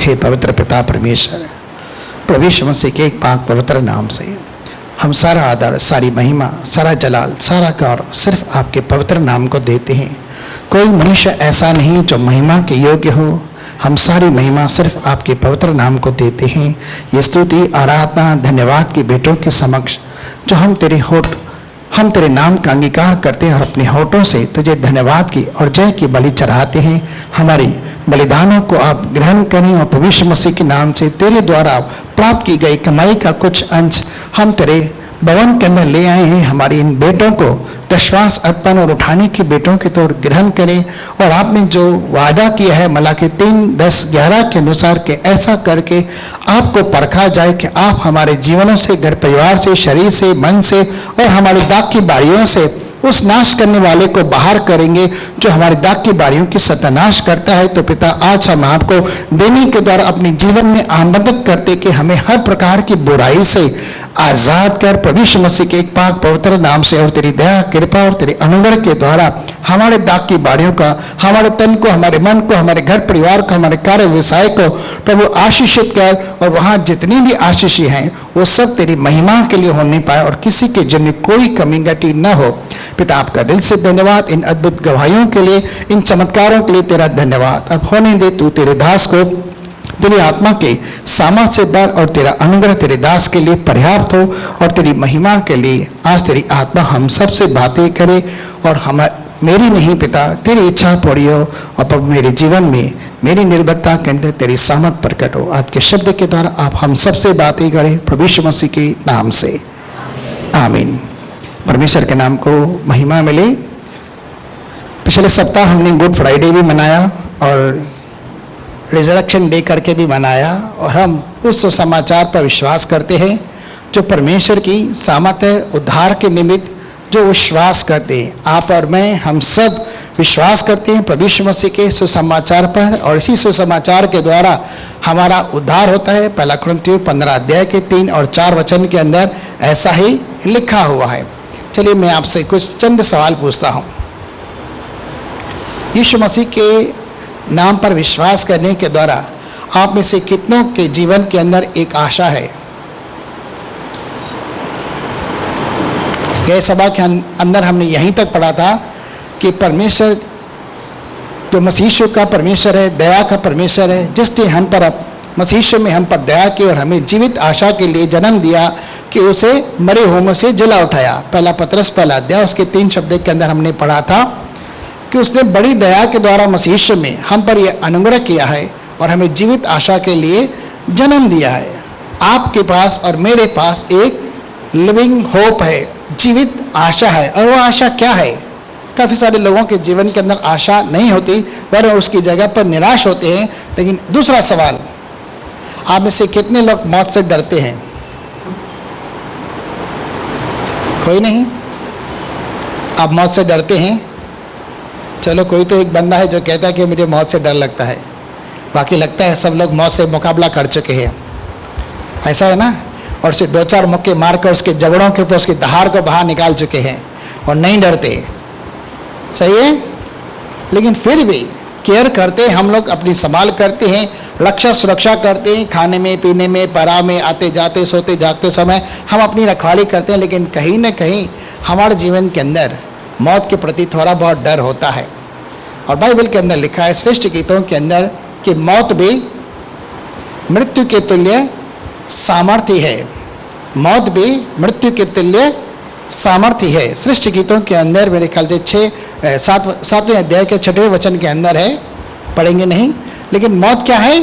हे पवित्र पिता परमेश्वर, प्रभु यीशु मसीह के एक पाक पवित्र नाम से हम सारा आदर, सारी महिमा, सारा जलाल, सारा गौरव सिर्फ आपके पवित्र नाम को देते हैं। कोई मनुष्य ऐसा नहीं जो महिमा के योग्य हो। हम सारी महिमा सिर्फ आपके पवित्र नाम को देते हैं। ये स्तुति, आराधना, धन्यवाद के बेटों के समक्ष जो हम तेरे नाम का अंगीकार करते हैं और अपने होठों से तुझे धन्यवाद की और जय की बलि चढ़ाते हैं। हमारी बलिदानों को आप ग्रहण करें और प्रभु यीशु मसीह के नाम से तेरे द्वारा प्राप्त की गई कमाई का कुछ अंश हम तेरे भवन के अंदर ले आए हैं। हमारे इन बेटों को दशवांश अर्पण और उठाने के बेटों के तौर ग्रहण करें और आपने जो वादा किया है मलाकी 3:10-11 के अनुसार के ऐसा करके आपको परखा जाए कि आप हमारे जीवनों से, घर परिवार से, शरीर से, मन से और हमारी दाग की बाड़ियों से उस नाश करने वाले को बाहर करेंगे जो हमारी दाग की बाड़ियों की सत्यानाश करता है। तो पिता, आज हम आपको देने के द्वारा अपने जीवन में आमंत्रित करते कि हमें हर प्रकार की बुराई से आजाद कर प्रभु यीशु मसीह के एक पाक पवित्र नाम से और तेरी दया, कृपा और तेरे अनुग्रह के द्वारा हमारे दाग की बाड़ियों का, हमारे तन को, हमारे मन को, हमारे घर परिवार को, हमारे कार्य व्यवसाय को प्रभु आशीषित कर और वहाँ जितनी भी आशीषी हैं वो सब तेरी महिमा के लिए होने पाए और किसी के जन्म में कोई कमी घटी न हो। पिता, आपका दिल से धन्यवाद इन अद्भुत गवाहियों के लिए, इन चमत्कारों के लिए तेरा धन्यवाद। अब होने दे तू तेरे दास को तेरी आत्मा के सामर्थ्य से भर और तेरा अनुग्रह तेरे दास के लिए पर्याप्त हो और तेरी महिमा के लिए आज तेरी आत्मा हम सबसे बातें करे और हम मेरी नहीं पिता, तेरी इच्छा पूरी हो और प्रभु मेरे जीवन में मेरी निर्भरता के अंदर तेरी सामर्थ प्रकट हो। आज के शब्द के द्वारा आप हम सबसे बातें करें प्रभु यीशु मसीह के नाम से, आमीन। परमेश्वर के नाम को महिमा मिले। पिछले सप्ताह हमने गुड फ्राइडे भी मनाया और रिजरेक्शन डे करके भी मनाया और हम उस सुसमाचार पर विश्वास करते हैं जो परमेश्वर की सामर्थ्य उद्धार के निमित्त जो विश्वास करते हैं। आप और मैं, हम सब विश्वास करते हैं प्रभु यीशु मसीह के सुसमाचार पर और इसी सुसमाचार के द्वारा हमारा उद्धार होता है। पहला कुरिन्थियों 15 अध्याय के 3 और 4 वचन के अंदर ऐसा ही लिखा हुआ है। चलिए मैं आपसे कुछ चंद सवाल पूछता हूँ। यीशु मसीह के नाम पर विश्वास करने के द्वारा आप में से कितनों के जीवन के अंदर एक आशा है? गए सभा के अंदर हमने यहीं तक पढ़ा था कि परमेश्वर जो मसीह का परमेश्वर है, दया का परमेश्वर है, जिसने हम पर मसीह में हम पर दया की और हमें जीवित आशा के लिए जन्म दिया कि उसे मरे हुओं से जिला उठाया। पहला पतरस 1 अध्याय उसके 3 शब्द के अंदर हमने पढ़ा था कि उसने बड़ी दया के द्वारा मसीह में हम पर यह अनुग्रह किया है और हमें जीवित आशा के लिए जन्म दिया है। आपके पास और मेरे पास एक लिविंग होप है, जीवित आशा है। और वो आशा क्या है? काफ़ी सारे लोगों के जीवन के अंदर आशा नहीं होती, पर उसकी जगह पर निराश होते हैं। लेकिन दूसरा सवाल, आप में से कितने लोग मौत से डरते हैं? कोई नहीं? आप मौत से डरते हैं? चलो, कोई तो एक बंदा है जो कहता है कि मुझे मौत से डर लगता है। बाकी लगता है सब लोग मौत से मुकाबला कर चुके हैं, ऐसा है ना। और उसे 2-4 मुक्के मारकर उसके जबड़ों के ऊपर उसकी दहाड़ को बाहर निकाल चुके हैं और नहीं डरते। सही है? लेकिन फिर भी केयर करते हैं हम लोग, अपनी संभाल करते हैं, रक्षा सुरक्षा करते हैं, खाने में, पीने में, पराव में, आते जाते, सोते जागते समय हम अपनी रखवाली करते हैं। लेकिन कहीं ना कहीं हमारे जीवन के अंदर मौत के प्रति थोड़ा बहुत डर होता है। और बाइबल के अंदर लिखा है श्रेष्ठ गीतों के अंदर कि मौत भी मृत्यु के तुल्य सामर्थ्य है। मौत भी मृत्यु के तुल्य सामर्थ्य है। श्रेष्ठ गीतों के अंदर मेरे ख्याल से 7वें अध्याय के 6वें वचन के अंदर है, पढ़ेंगे नहीं। लेकिन मौत क्या है?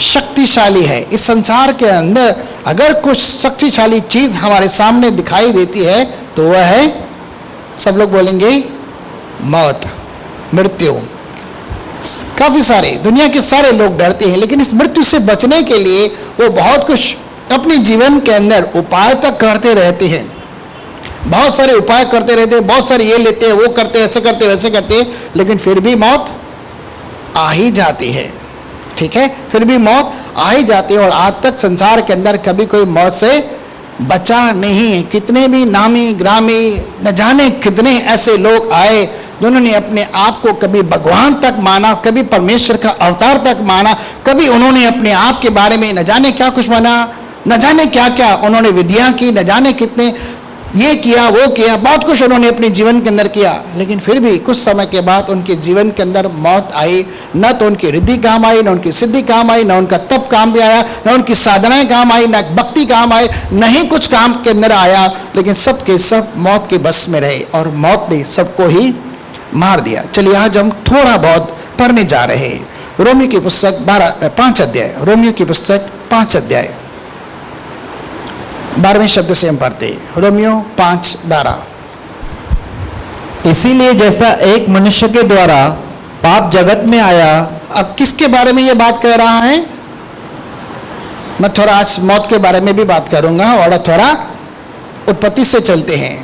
शक्तिशाली है। इस संसार के अंदर अगर कुछ शक्तिशाली चीज हमारे सामने दिखाई देती है तो वह है, सब लोग बोलेंगे, मौत, मृत्यु। काफी सारे दुनिया के सारे लोग डरते हैं, लेकिन इस मृत्यु से बचने के लिए वो बहुत कुछ अपने जीवन के अंदर उपाय तक करते रहते हैं। बहुत सारे उपाय करते रहते हैं, बहुत सारे ये लेते हैं, वो करते हैं, ऐसे करते हैं, वैसे करते हैं, लेकिन फिर भी मौत आ ही जाती है। ठीक है, फिर भी मौत आ ही जाती है। और आज तक संसार के अंदर कभी कोई मौत से बचा नहीं है। कितने भी नामी ग्रामी, न जाने कितने ऐसे लोग आए जिन्होंने अपने आप को कभी भगवान तक माना, कभी परमेश्वर का अवतार तक माना, कभी उन्होंने अपने आप के बारे में न जाने क्या कुछ माना, न जाने क्या क्या उन्होंने विधियां की, न जाने कितने ये किया वो किया, बहुत कुछ उन्होंने अपने जीवन के अंदर किया। लेकिन फिर भी कुछ समय के बाद उनके जीवन के अंदर मौत आई। न तो उनकी रिद्धि काम आई, न उनकी सिद्धि काम आई, न उनका तप काम भी आया, न उनकी साधनाएं काम आई, न भक्ति काम आई, न ही कुछ काम के अंदर आया। लेकिन सब के सब मौत के बस में रहे और मौत ने सबको ही मार दिया। चलिए आज हम थोड़ा बहुत पढ़ने जा रहे हैं रोमियो की पुस्तक 5 अध्याय, रोमियो की पुस्तक 5 अध्याय 12वें शब्द से हम पढ़ते हैं। रोमियो 5:12। इसीलिए जैसा एक मनुष्य के द्वारा पाप जगत में आया। अब किसके बारे में ये बात कह रहा है? मैं थोड़ा आज मौत के बारे में भी बात करूंगा और थोड़ा उत्पत्ति से चलते हैं।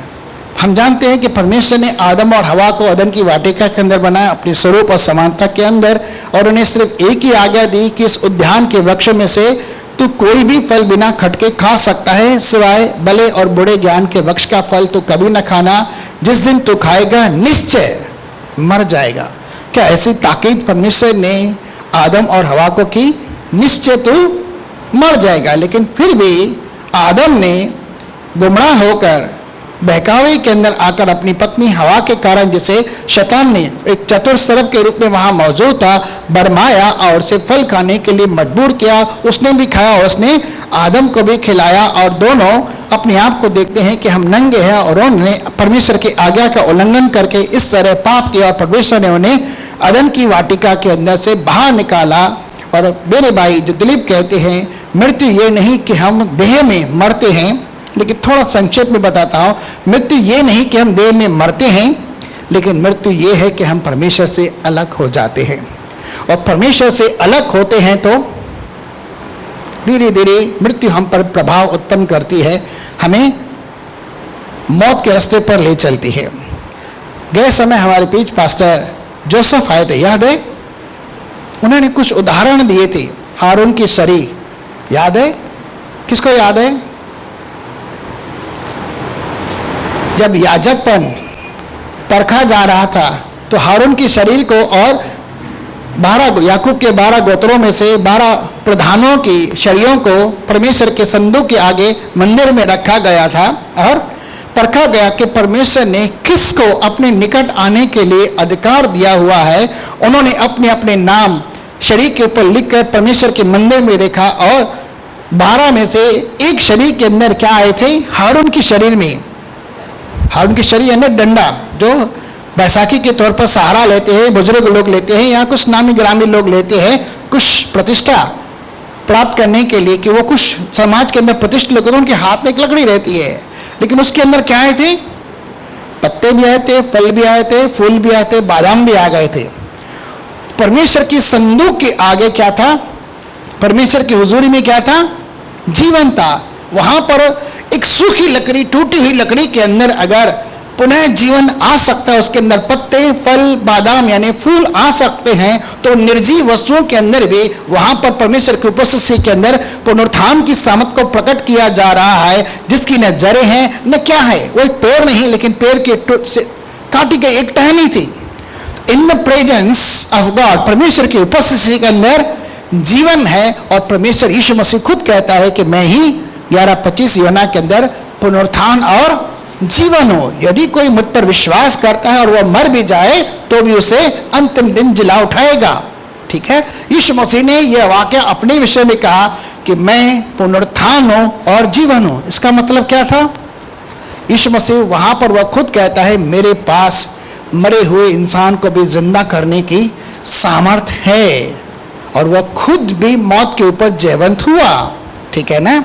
हम जानते हैं कि परमेश्वर ने आदम और हवा को अदन की वाटिका के अंदर बनाया अपने स्वरूप और समानता के अंदर, और उन्हें सिर्फ एक ही आज्ञा दी कि इस उद्यान के वृक्ष में से तू कोई भी फल बिना खटके खा सकता है, सिवाय भले और बुरे ज्ञान के वृक्ष का फल तो कभी न खाना, जिस दिन तू खाएगा निश्चय मर जाएगा। क्या ऐसी ताकीद परमेश्वर ने आदम और हवा को की? निश्चय तू मर जाएगा। लेकिन फिर भी आदम ने गुमराह होकर बहकावे के अंदर आकर अपनी पत्नी हवा के कारण, जिसे शैतान ने एक चतुर सर्प के रूप में वहां मौजूद था, बरमाया और उसे फल खाने के लिए मजबूर किया। उसने भी खाया और उसने आदम को भी खिलाया, और दोनों अपने आप को देखते हैं कि हम नंगे हैं, और उन्होंने परमेश्वर की आज्ञा का उल्लंघन करके इस तरह पाप किया, और परमेश्वर ने उन्हें अदन की वाटिका के अंदर से बाहर निकाला। और मेरे भाई जो दिलीप कहते हैं, मृत्यु ये नहीं कि हम देह में मरते हैं, लेकिन थोड़ा संक्षेप में बताता हूं, मृत्यु ये नहीं कि हम देह में मरते हैं, लेकिन मृत्यु ये है कि हम परमेश्वर से अलग हो जाते हैं। और परमेश्वर से अलग होते हैं तो धीरे धीरे मृत्यु हम पर प्रभाव उत्पन्न करती है, हमें मौत के रास्ते पर ले चलती है। गए समय हमारे बीच पास्टर जोसेफ आए थे, याद है? उन्होंने कुछ उदाहरण दिए थे। हारून की छड़ी याद है? किसको याद है? जब याजकपन परखा जा रहा था तो हारून की शरीर को और 12 याकूब के 12 गोत्रों में से 12 प्रधानों की शरीरों को परमेश्वर के संदूक के आगे मंदिर में रखा गया था, और परखा गया कि परमेश्वर ने किसको अपने निकट आने के लिए अधिकार दिया हुआ है। उन्होंने अपने अपने नाम शरीर के ऊपर लिखकर परमेश्वर के मंदिर में रखा, और 12 में से एक शरीर के अंदर क्या आए थे? हारून की शरीर में, हारून की शरीर अंदर डंडा, जो बैसाखी के तौर पर सहारा लेते हैं, बुजुर्ग लोग लेते हैं, या कुछ नामी ग्रामी लोग लेते हैं कुछ प्रतिष्ठा प्राप्त करने के लिए, कि वो कुछ समाज के अंदर प्रतिष्ठित लोग, तो उनके हाथ में एक लकड़ी रहती है, लेकिन उसके अंदर क्या आए थे? पत्ते भी आए थे, फल भी आए थे, फूल भी आए थे, बादाम भी आ गए थे। परमेश्वर की संदूक के आगे क्या था? परमेश्वर की हुजूरी में क्या था? जीवन था। वहां पर एक सूखी लकड़ी, टूटी हुई लकड़ी के अंदर अगर पुनः जीवन आ सकता है, उसके अंदर पत्ते, फल, बादाम यानी फूल आ सकते हैं, तो निर्जीव वस्तुओं के अंदर भी वहां पर परमेश्वर की उपस्थिति के अंदर पुनरुत्थान की सामर्थ को प्रकट किया जा रहा है, जिसकी न जड़ें हैं न क्या है। वो एक पेड़ नहीं, लेकिन पेड़ के टूट से काटी गई एक टहनी थी। In the presence of God, परमेश्वर की उपस्थिति के अंदर जीवन है, और परमेश्वर यीशु मसीह खुद कहता है कि मैं ही 11:25 यूहन्ना के अंदर पुनरुत्थान और जीवन हो। यदि कोई मुझ पर विश्वास करता है और वह मर भी जाए तो भी उसे अंतिम दिन जिला उठाएगा। ठीक है, यीशु मसीह ने यह वाक्य अपने विषय में कहा कि मैं पुनरुत्थान हूं और जीवन हूं। इसका मतलब क्या था? यीशु मसीह वहां पर वह खुद कहता है, मेरे पास मरे हुए इंसान को भी जिंदा करने की सामर्थ है, और वह खुद भी मौत के ऊपर जयवंत हुआ। ठीक है ना?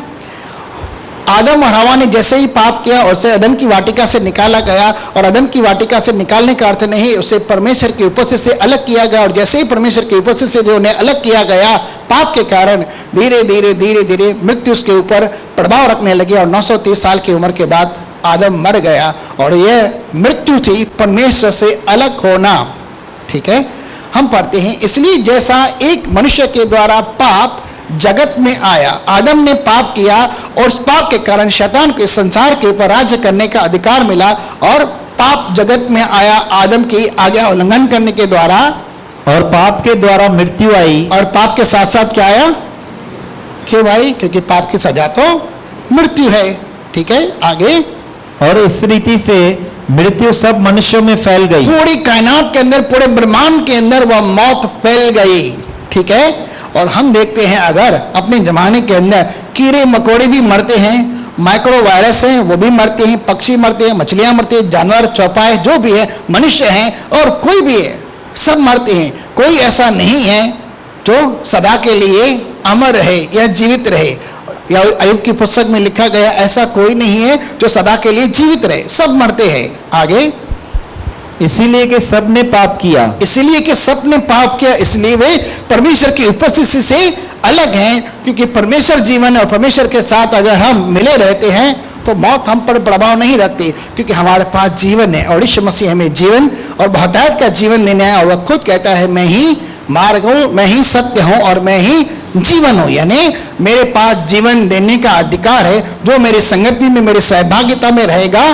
आदम और हवा ने जैसे ही पाप किया और उसे अदन की वाटिका से निकाला गया, और अदन की वाटिका से निकालने का अर्थ नहीं, उसे परमेश्वर की उपस्थिति से अलग किया गया, और जैसे ही परमेश्वर की उपस्थिति से जो उन्हें अलग किया गया पाप के कारण, धीरे धीरे धीरे धीरे मृत्यु उसके ऊपर प्रभाव रखने लगी, और 930 साल की उम्र के बाद आदम मर गया, और यह मृत्यु थी परमेश्वर से अलग होना। ठीक है, हम पढ़ते हैं, इसलिए जैसा एक मनुष्य के द्वारा पाप जगत में आया, आदम ने पाप किया और उस पाप के कारण शैतान को इस संसार के ऊपर राज्य करने का अधिकार मिला, और पाप जगत में आया आदम की आज्ञा उल्लंघन करने के द्वारा, और पाप के द्वारा मृत्यु आई। और पाप के साथ साथ क्या आया? क्यों भाई? क्योंकि पाप की सजा तो मृत्यु है। ठीक है, आगे। और इस रीति से मृत्यु सब मनुष्यों में फैल गई। पूरी कायनात के अंदर, पूरे ब्रह्मांड के अंदर वह मौत फैल गई। ठीक है, और हम देखते हैं अगर अपने जमाने के अंदर कीड़े मकोड़े भी मरते हैं, माइक्रो वायरस हैं वो भी मरते हैं, पक्षी मरते हैं, मछलियां मरती हैं, जानवर चौपाए जो भी है, मनुष्य हैं और कोई भी है, सब मरते हैं। कोई ऐसा नहीं है जो सदा के लिए अमर रहे या जीवित रहे। या अय्यूब की पुस्तक में लिखा गया ऐसा कोई नहीं है जो सदा के लिए जीवित रहे, सब मरते हैं। आगे। इसीलिए कि सब ने पाप किया। इसलिए कि सब ने पाप किया, इसलिए वे परमेश्वर की उपस्थिति से अलग हैं। क्योंकि परमेश्वर जीवन है और परमेश्वर के साथ अगर हम मिले रहते हैं तो मौत हम पर प्रभाव नहीं रखती, क्योंकि हमारे पास जीवन है और यीशु मसीह हमें जीवन और बहुतायत का जीवन देने आया। और वह खुद कहता है मैं ही मार्ग हूँ, मैं ही सत्य हूँ और मैं ही जीवन हूँ। यानी मेरे पास जीवन देने का अधिकार है। जो मेरी संगति में, मेरी सहभागिता में रहेगा,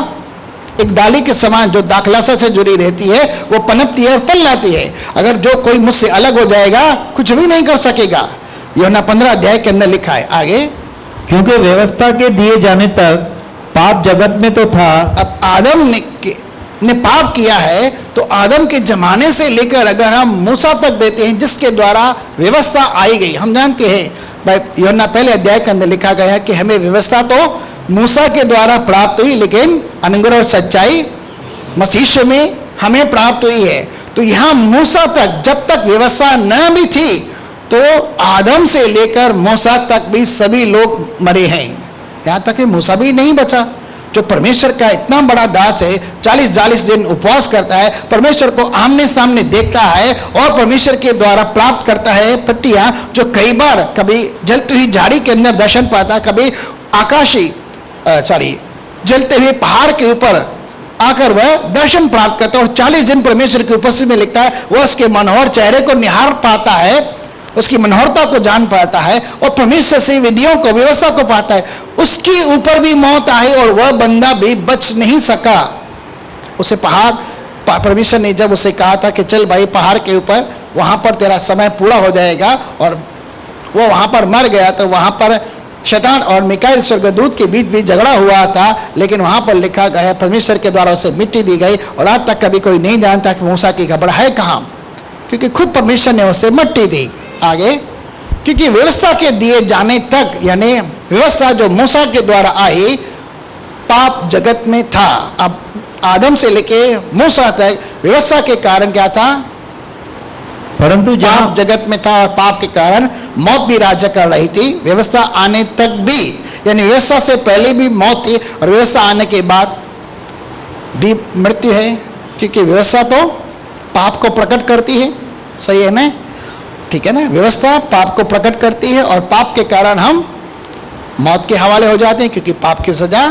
एक डाली के समान जो दाखलासा से जुड़ी रहती है वो पनपती है और फल लाती है। अगर जो कोई मुझसे अलग हो जाएगा कुछ भी नहीं कर सकेगा। यूहन्ना 15 अध्याय के अंदर लिखा है। आगे। क्योंकि व्यवस्था के दिए जाने तक पाप जगत में तो था। अब आदम ने पाप किया है तो आदम के जमाने से लेकर अगर हम मूसा तक देते हैं जिसके द्वारा व्यवस्था आई गई, हम जानते हैं भाई यूहन्ना पहले अध्याय के अंदर लिखा गया है कि हमें व्यवस्था तो मूसा के द्वारा प्राप्त हुई, लेकिन अनुग्रह और सच्चाई मसीह में हमें प्राप्त हुई है। तो यहाँ मूसा तक जब तक व्यवस्था न भी थी तो आदम से लेकर मूसा तक भी सभी लोग मरे हैं। यहाँ तक कि मूसा भी नहीं बचा, जो परमेश्वर का इतना बड़ा दास है, 40-40 दिन उपवास करता है, परमेश्वर को आमने सामने देखता है और परमेश्वर के द्वारा प्राप्त करता है पट्टियां, जो कई बार कभी जलती हुई झाड़ी के अंदर दर्शन पाता, कभी आकाशी जलते हुए पहाड़ के ऊपर आकर वह दर्शन प्राप्त करता है। और 40 दिन परमेश्वर की उपस्थिति में लिखता है, वह उसके मनोहर चेहरे को निहार पाता है, उसकी मनोहरता को जान पाता है और परमेश्वर से विधियों को, व्यवस्था को पाता है। उसके ऊपर भी मौत आई और वह बंदा भी बच नहीं सका। उसे परमेश्वर ने जब उसे कहा था कि चल भाई पहाड़ के ऊपर, वहां पर तेरा समय पूरा हो जाएगा, और वो वहां पर मर गया। तो वहां पर शैतान और मिकाइल स्वर्गदूत के बीच भी झगड़ा हुआ था, लेकिन वहां पर लिखा गया परमेश्वर के द्वारा उसे मिट्टी दी गई। और आज तक कभी कोई नहीं जानता कि मूसा की खबर है कहाँ, क्योंकि खुद परमेश्वर ने उसे मिट्टी दी। आगे। क्योंकि व्यवस्था के दिए जाने तक, यानी व्यवस्था जो मूसा के द्वारा आई, पाप जगत में था। अब आदम से लेके मूसा तक व्यवस्था के कारण क्या था? परंतु पाप जगत में था और पाप के कारण मौत भी राज्य कर रही थी। व्यवस्था आने तक भी, यानी व्यवस्था से पहले भी मौत थी और व्यवस्था आने के बाद भी मृत्यु है, क्योंकि व्यवस्था तो पाप को प्रकट करती है। सही है ना? ठीक है ना? व्यवस्था पाप को प्रकट करती है और पाप के कारण हम मौत के हवाले हो जाते हैं, क्योंकि पाप की सजा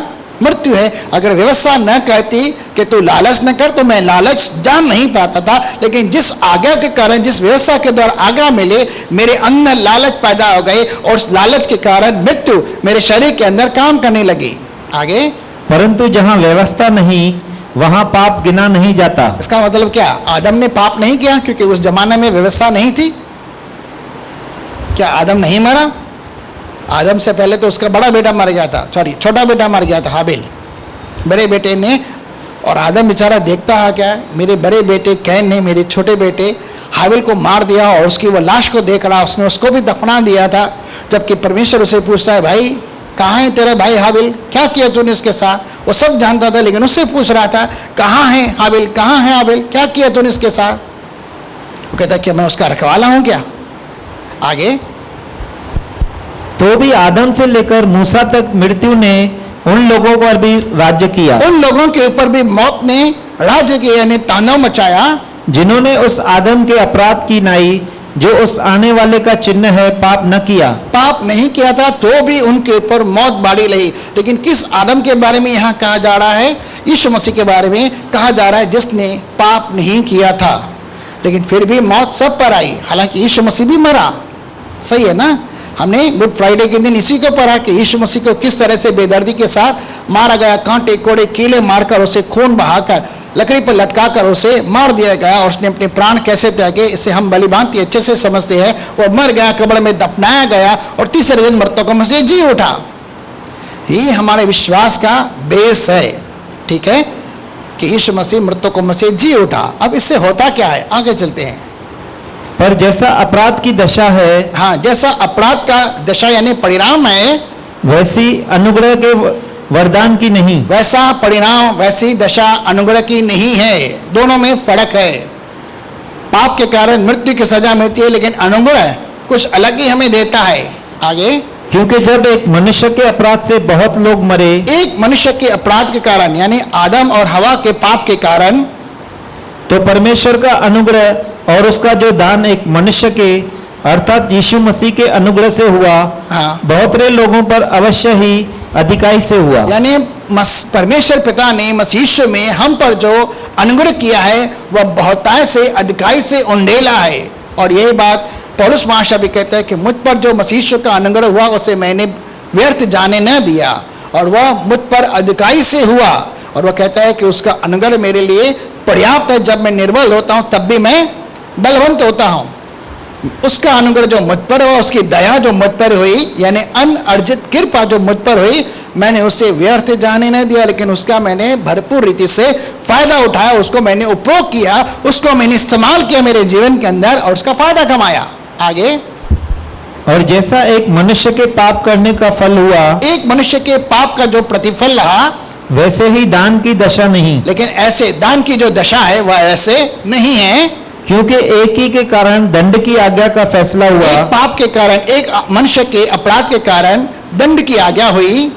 मृत्यु है। अगर व्यवस्था न कहती कि तू लालच न कर, तो मैं लालच जान नहीं पाता था। लेकिन जिस आज्ञा के कारण, जिस व्यवस्था के द्वारा आज्ञा मिले, मेरे अंदर लालच पैदा हो गई और उस लालच के कारण मृत्यु मेरे शरीर के अंदर काम करने लगी। आगे। परंतु जहाँ व्यवस्था नहीं वहाँ पाप गिना नहीं जाता। इसका मतलब क्या? आदम ने पाप नहीं किया क्योंकि उस जमाने में व्यवस्था नहीं थी। क्या आदम नहीं मरा? आदम से पहले तो उसका बड़ा बेटा मर गया था, छोटा बेटा मर गया था, हाबिल। बड़े बेटे ने, और आदम बेचारा देखता है क्या, मेरे बड़े बेटे कैन ने मेरे छोटे बेटे हाबिल को मार दिया और उसकी वो लाश को देख रहा, उसने उसको भी दफना दिया था। जबकि परमेश्वर उसे पूछता है, भाई कहाँ है तेरा भाई हाबिल, क्या किया तूने उसके साथ? वो सब जानता था, लेकिन उससे पूछ रहा था कहाँ है हाबिल, कहाँ है हाबिल, क्या किया तूने इसके साथ? वो कहता कि मैं उसका रखवाला हूँ क्या? आगे। तो भी आदम से लेकर मूसा तक मृत्यु ने उन लोगों पर भी राज्य किया, उन लोगों के ऊपर भी मौत ने राज्य किया, यानी तांडव मचाया, जिन्होंने उस आदम के अपराध की नाई, जो उस आने वाले का चिन्ह है, पाप न किया। पाप नहीं किया था तो भी उनके ऊपर मौत बाड़ी रही। लेकिन किस आदम के बारे में यहाँ कहा जा रहा है? यीशु मसीह के बारे में कहा जा रहा है, जिसने पाप नहीं किया था, लेकिन फिर भी मौत सब पर आई। हालांकि यीशु मसीह भी मरा। सही है ना? हमने गुड फ्राइडे के दिन इसी को पढ़ा कि यीशु मसीह को किस तरह से बेदर्दी के साथ मारा गया, कांटे कोड़े कीले मारकर, उसे खून बहाकर लकड़ी पर लटकाकर उसे मार दिया गया और उसने अपने प्राण कैसे त्यागे इसे हम भली भांति अच्छे से समझते हैं। वो मर गया, कब्र में दफनाया गया और तीसरे दिन मृतकों में से जी उठा। ये हमारे विश्वास का बेस है, ठीक है, कि यीशु मसीह मृतकों में से जी उठा। अब इससे होता क्या है, आगे चलते हैं। पर जैसा अपराध की दशा है, हाँ, जैसा अपराध का दशा यानी परिणाम है, वैसी अनुग्रह के वरदान की नहीं। वैसा परिणाम, वैसी दशा अनुग्रह की नहीं है। दोनों में फर्क है। पाप के कारण मृत्यु की सजा मिलती है, लेकिन अनुग्रह कुछ अलग ही हमें देता है। आगे, क्योंकि जब एक मनुष्य के अपराध से बहुत लोग मरे, एक मनुष्य के अपराध के कारण यानी आदम और हवा के पाप के कारण, तो परमेश्वर का अनुग्रह और उसका जो दान एक मनुष्य के अर्थात यीशु मसीह के अनुग्रह से हुआ, हाँ, बहुत रे लोगों पर अवश्य ही अधिकाई से हुआ। यानी परमेश्वर पिता ने मसीह में हम पर जो अनुग्रह किया है वह बहुतायत से अधिकाई से उंडेला है। और यही बात पौलुस महाशय भी कहते हैं कि मुझ पर जो मसीह का अनुग्रह हुआ उसे मैंने व्यर्थ जाने न दिया, और वह मुझ पर अधिकाई से हुआ। और वह कहता है कि उसका अनुग्रह मेरे लिए पर्याप्त है। जब मैं निर्बल होता हूँ तब भी मैं बलवंत होता हूँ। उसका अनुग्रह जो मुझ पर हुआ, उसकी दया जो मुझ पर हुई, यानी अनअर्जित कृपा जो मुझ पर हुई, मैंने उसे व्यर्थ जाने न दिया, लेकिन उसका मैंने भरपूर रीति से फायदा उठाया, उसको मैंने उपयोग किया, उसको मैंने इस्तेमाल किया मेरे जीवन के अंदर और उसका फायदा कमाया। आगे, और जैसा एक मनुष्य के पाप करने का फल हुआ, एक मनुष्य के पाप का जो प्रतिफल रहा, वैसे ही दान की दशा नहीं। लेकिन ऐसे दान की जो दशा है वह ऐसे नहीं है, क्योंकि एक ही के कारण दंड की आज्ञा का फैसला हुआ। एक पाप के कारण, एक मनुष्य के अपराध के कारण दंड की आज्ञा हुई,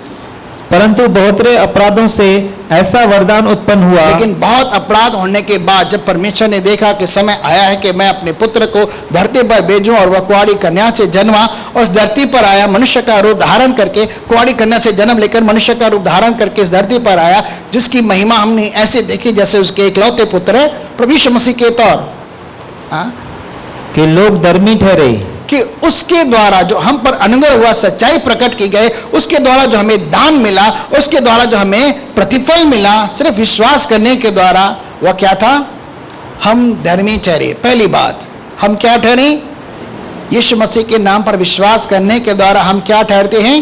परंतु बहुत रे अपराधों से ऐसा वरदान उत्पन्न हुआ। लेकिन बहुत अपराध होने के बाद जब परमेश्वर ने देखा कि समय आया है कि मैं अपने पुत्र को धरती पर भेजूं, और वह कुंवारी कन्या से जन्मा और इस धरती पर आया, मनुष्य का रूप धारण करके, कुंवारी कन्या से जन्म लेकर मनुष्य का रूप धारण करके इस धरती पर आया, जिसकी महिमा हमने ऐसे देखी जैसे उसके इकलौते पुत्र प्रभु यीशु मसीह के तौर कि लोग धर्मी ठहरे, कि उसके द्वारा जो हम पर अनुग्रह हुआ, सच्चाई प्रकट की गई, उसके द्वारा जो हमें दान मिला, उसके द्वारा जो हमें प्रतिफल मिला, सिर्फ विश्वास करने के द्वारा, वह क्या था, हम धर्मी ठहरे। पहली बात, हम क्या ठहरे, यीशु मसीह के नाम पर विश्वास करने के द्वारा हम क्या ठहरते हैं,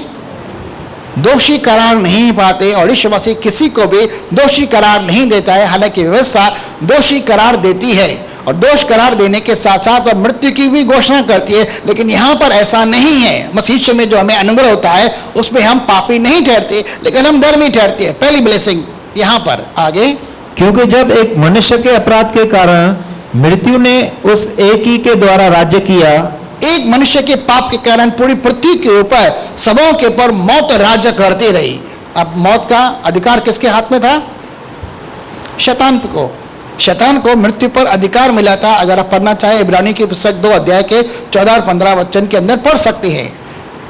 दोषी करार नहीं पाते। और यीशु मसीह किसी को भी दोषी करार नहीं देता है, हालांकि व्यवस्था दोषी करार देती है और दोष करार देने के साथ साथ वह मृत्यु की भी घोषणा करती है, लेकिन यहाँ पर ऐसा नहीं है। मसीह में जो हमें अनुग्रह होता है उसमें हम पापी नहीं ठहरते, लेकिन हम धर्मी ठहरते हैं। पहली ब्लेसिंग यहाँ पर। आगे, क्योंकि जब एक मनुष्य के अपराध के कारण मृत्यु ने उस एक ही के द्वारा राज्य किया, एक मनुष्य के पाप के कारण पूरी पृथ्वी के ऊपर, सबों के ऊपर मौत राज्य करती रही। अब मौत का अधिकार किसके हाथ में था, शैतान को। शैतान को मृत्यु पर अधिकार मिला था। अगर आप पढ़ना चाहे इब्रानी की पुस्तक 2 अध्याय के 14 और 15 वचन के अंदर पढ़ सकते हैं।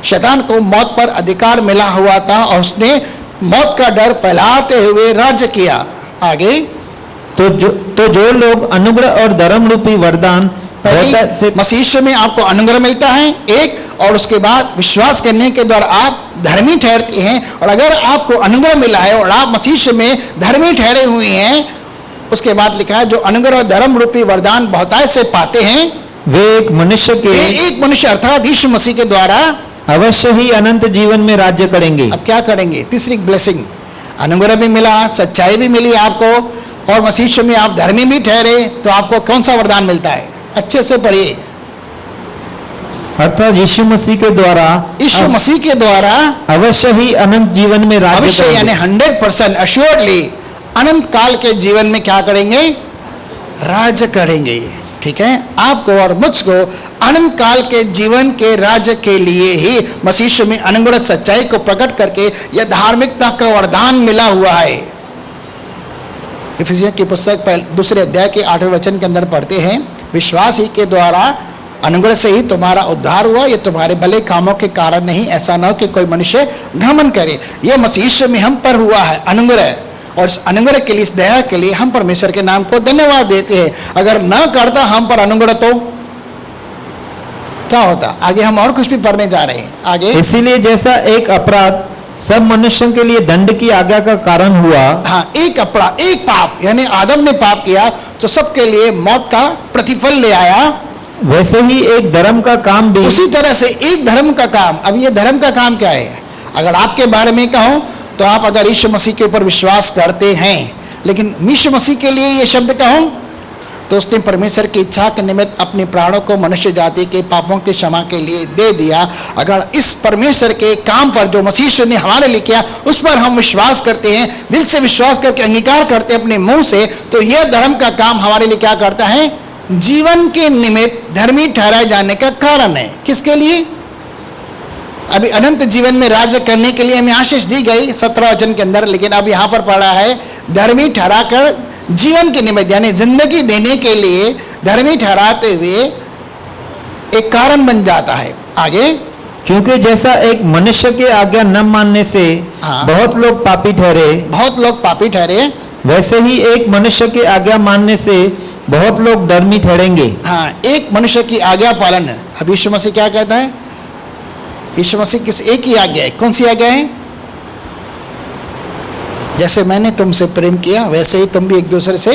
शैतान को मौत पर अधिकार मिला हुआ था और उसने मौत का डर फैलाते हुए राज्य किया। आगे, तो जो लोग अनुग्रह और धर्म रूपी वरदान से मसीह में आपको अनुग्रह मिलता है एक, और उसके बाद विश्वास करने के द्वारा आप धर्मी ठहरते हैं। और अगर आपको अनुग्रह मिला है और आप मसीह में धर्मी ठहरे हुए हैं, उसके बाद लिखा है जो अनुग्रह और धर्म रूपी वरदान बहुतायत से पाते हैं, वे एक मनुष्य अर्थात यीशु मसीह के द्वारा अवश्य ही अनंत जीवन में राज्य करेंगे। अब क्या करेंगे, तीसरी ब्लेसिंग, अनुग्रह भी मिला, सच्चाई भी मिली आपको, और मसीह में आप धर्मी भी ठहरे, तो आपको कौन सा वरदान मिलता है, अच्छे से पढ़िए। अर्थात यीशु मसीह के द्वारा, यीशु मसीह के द्वारा अवश्य ही अनंत जीवन में राज्य अवश्य यानी 100% अश्योर्डली अनंत काल के जीवन में क्या करेंगे, राज्य करेंगे। ठीक है, आपको और मुझको अनंत काल के जीवन के राज्य के लिए ही मसीह में अनुग्रह सच्चाई को प्रकट करके यह धार्मिकता का वरदान मिला हुआ है। इफिसियंस की पुस्तक 2 अध्याय के 8वें वचन के अंदर पढ़ते हैं, विश्वास ही के द्वारा अनुग्रह से ही तुम्हारा उद्धार हुआ, ये तुम्हारे भले कामों के कारण नहीं, ऐसा न हो कि कोई मनुष्य घमंड करे। यह मसीह में हम पर हुआ है अनुग्रह, और इस अनुग्रह के लिए, इस दया के लिए हम परमेश्वर के नाम को धन्यवाद देते हैं। अगर न करता हम पर अनुग्रह तो क्या होता। आगे हम और कुछ भी पढ़ने जा रहे हैं। आगे, इसीलिए जैसा एक अपराध सब मनुष्यों के लिए दंड की आज्ञा का कारण हुआ। हाँ, एक अपराध, एक पाप, यानी आदम ने पाप किया तो सबके लिए मौत का प्रतिफल ले आया। वैसे ही एक धर्म का काम भी, उसी तरह से एक धर्म का काम। अब ये धर्म का काम क्या है? अगर आपके बारे में कहूं तो आप अगर यीशु मसीह के ऊपर विश्वास करते हैं, लेकिन यीशु मसीह के लिए ये शब्द कहूं तो उसने परमेश्वर की इच्छा के निमित्त अपने प्राणों को मनुष्य जाति के पापों की क्षमा के लिए दे दिया। अगर इस परमेश्वर के काम पर जो मसीह यीशु ने हमारे लिए किया उस पर हम विश्वास करते हैं, दिल से विश्वास करके अंगीकार करते हैं अपने मुंह से, तो यह धर्म का काम हमारे लिए क्या करता है? जीवन के निमित्त धर्मी ठहराए जाने का कारण है। किसके लिए? अभी अनंत जीवन में राज्य करने के लिए हमें आशीष दी गई 17 वचन के अंदर, लेकिन अब यहां पर पढ़ा है धर्मी ठहराकर जीवन के निमित्त, यानी जिंदगी देने के लिए धर्मी ठहराते हुए एक कारण बन जाता है। आगे, क्योंकि जैसा एक मनुष्य की आज्ञा न मानने से हाँ। बहुत लोग पापी ठहरे, बहुत लोग पापी ठहरे, वैसे ही एक मनुष्य की आज्ञा मानने से बहुत लोग धर्मी ठहरेंगे। हाँ, एक मनुष्य की आज्ञा पालन। अब यीशु मसीह क्या कहता है? यीशु मसीह किस एक ही आज्ञा है। कौन सी आज्ञा है? जैसे मैंने तुमसे प्रेम किया वैसे ही तुम भी एक दूसरे से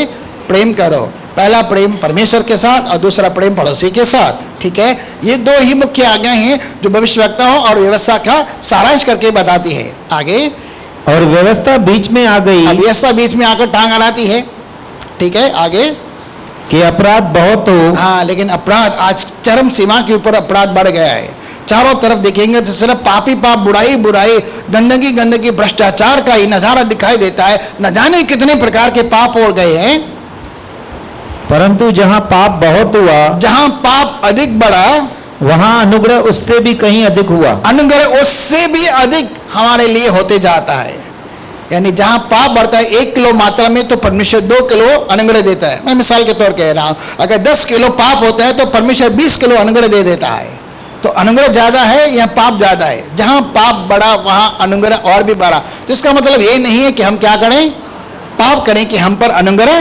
प्रेम करो। पहला प्रेम परमेश्वर के साथ और दूसरा प्रेम पड़ोसी के साथ। ठीक है, ये दो ही मुख्य आज्ञाएं हैं जो भविष्यवक्ताओं और व्यवस्था का सारांश करके बताती है। आगे, और व्यवस्था बीच में आ गई, व्यवस्था बीच में आकर टांग अड़ाती है। ठीक है, आगे, कि अपराध बहुत हो। हाँ, लेकिन अपराध आज चरम सीमा के ऊपर अपराध बढ़ गया है। चारों तरफ देखेंगे तो सिर्फ पापी पाप, बुराई बुराई, गंदगी गंदगी, भ्रष्टाचार का ही नजारा दिखाई देता है। न जाने कितने प्रकार के पाप हो गए हैं। परंतु जहाँ पाप बहुत हुआ, जहां पाप अधिक बढ़ा, वहाँ अनुग्रह उससे भी कहीं अधिक हुआ। अनुग्रह उससे भी अधिक हमारे लिए होते जाता है। यानी जहां पाप बढ़ता है 1 किलो मात्रा में तो परमेश्वर 2 किलो अनुग्रह देता है। मैं मिसाल के तौर कह रहा हूं, अगर 10 किलो पाप होता है तो परमेश्वर 20 किलो अनुग्रह दे देता है। तो अनुग्रह ज्यादा है या पाप ज्यादा है? जहां पाप बढ़ा वहां अनुग्रह और भी बढ़ा। तो इसका मतलब ये नहीं है कि हम क्या करें? पाप करें कि हम पर अनुग्रह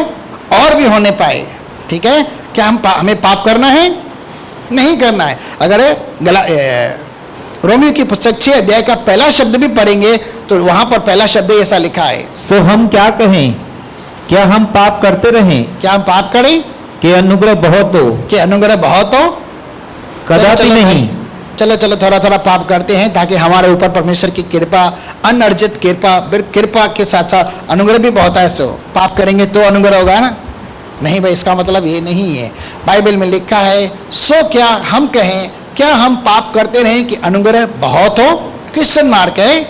और भी होने पाए। ठीक है, क्या हमें पाप करना है? नहीं करना है। अगर रोमियो की पुस्तक 6 अध्याय का पहला शब्द भी पढ़ेंगे तो वहां पर पहला शब्द ऐसा लिखा है, सो हम क्या कहें? क्या हम पाप करते रहें? क्या हम पाप करें कि अनुग्रह बहुत हो? कि अनुग्रह बहुत हो? कदापि नहीं। चलो चलो थोड़ा थोड़ा पाप करते हैं ताकि हमारे ऊपर परमेश्वर की कृपा, अनर्जित कृपा, कृपा के साथ साथ अनुग्रह भी बहुत है। सो पाप करेंगे तो अनुग्रह होगा ना? नहीं भाई, इसका मतलब ये नहीं है। बाइबल में लिखा है, सो क्या हम कहें, क्या हम पाप करते रहें कि अनुग्रह बहुत हो? क्वेश्चन मार्क है।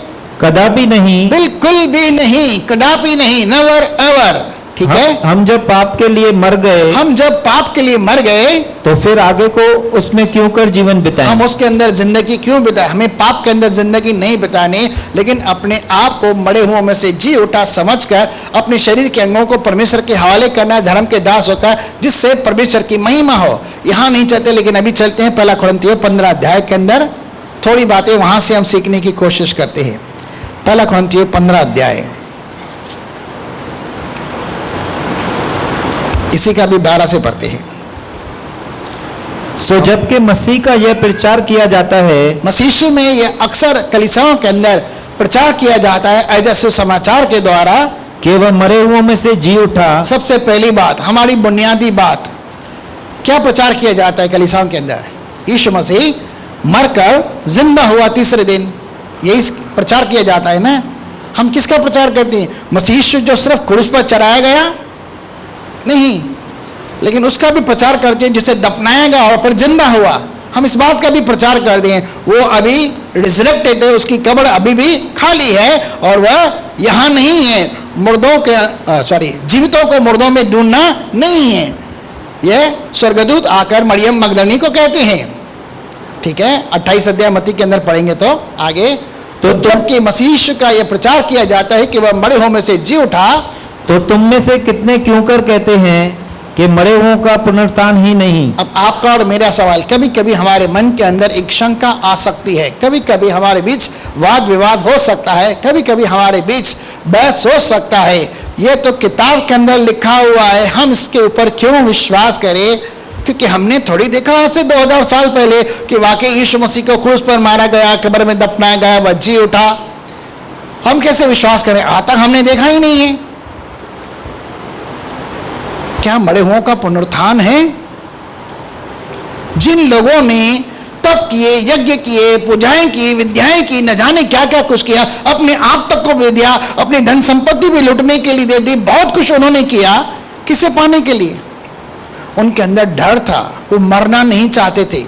कदापि नहीं, बिल्कुल भी नहीं, कदापि नहीं, नेवर एवर। ठीक है, हम जब पाप के लिए मर गए, हम जब पाप के लिए मर गए तो फिर आगे को उसमें क्यों कर जीवन बिताएं? हम उसके अंदर जिंदगी क्यों बिताएं? हमें पाप के अंदर जिंदगी नहीं बितानी, लेकिन अपने आप को मरे हुओं में से जी उठा समझकर अपने शरीर के अंगों को परमेश्वर के हवाले करना है, धर्म के दास होकर, जिससे परमेश्वर की महिमा हो। यहाँ नहीं चलते, लेकिन अभी चलते हैं 1 कुरिन्थियों 15 अध्याय के अंदर। थोड़ी बातें वहां से हम सीखने की कोशिश करते हैं। 1 कुरिन्थियों 15 अध्याय, इसी का भी 12 से पढ़ते हैं। सो जबकि मसीह का यह प्रचार किया जाता है, मसीह में यह अक्सर कलीसियाओं के अंदर प्रचार किया जाता है एज सुसमाचार के द्वारा कि वह मरे हुओं में से जी उठा। सबसे पहली बात, हमारी बुनियादी बात, क्या प्रचार किया जाता है कलीसियाओं के अंदर? यीशु मसीह मरकर जिंदा हुआ तीसरे दिन, यही प्रचार किया जाता है ना। हम किसका प्रचार करते हैं? मसीह जो सिर्फ क्रूस पर चढ़ाया गया नहीं, लेकिन उसका भी प्रचार करते हैं, जिसे दफनाया गया और फिर जिंदा हुआ। हम इस बात का भी प्रचार करते हैं, वो अभी रिजरेक्टेड है, उसकी कब्र अभी भी खाली है और वह यहाँ नहीं है। मुर्दों के जीवितों को मुर्दों में ढूंढना नहीं है। यह स्वर्गदूत आकर मरियम मगदलिनी को कहते हैं। ठीक है, 28 अध्याय मत्ती के अंदर पढ़ेंगे तो आगे। तो जबकि मसीह का यह प्रचार किया जाता है कि वह मरे हुओं में से जी उठा, तो तुम में से कितने क्यों कर कहते हैं कि मरे हुओं का पुनरुत्थान ही नहीं? अब आपका और मेरा सवाल, कभी कभी हमारे मन के अंदर एक शंका आ सकती है, कभी कभी हमारे बीच वाद विवाद हो सकता है, कभी कभी हमारे बीच बहस हो सकता है। ये तो किताब के अंदर लिखा हुआ है, हम इसके ऊपर क्यों विश्वास करें? क्योंकि हमने थोड़ी देखा आज से 2000 साल पहले कि वाकई यीशु मसीह को क्रूस पर मारा गया, कब्र में दफनाया गया, वह जी उठा। हम कैसे विश्वास करें, आज तक हमने देखा ही नहीं है। क्या मरे हुओं का पुनरुत्थान है? जिन लोगों ने तप किए, यज्ञ किए, पूजाएं की, विद्याएं की, न जाने क्या क्या कुछ किया, अपने आप तक को भी दिया, अपनी धन संपत्ति भी लुटने के लिए दे दी, बहुत कुछ उन्होंने किया, किसे पाने के लिए? उनके अंदर डर था, वो मरना नहीं चाहते थे।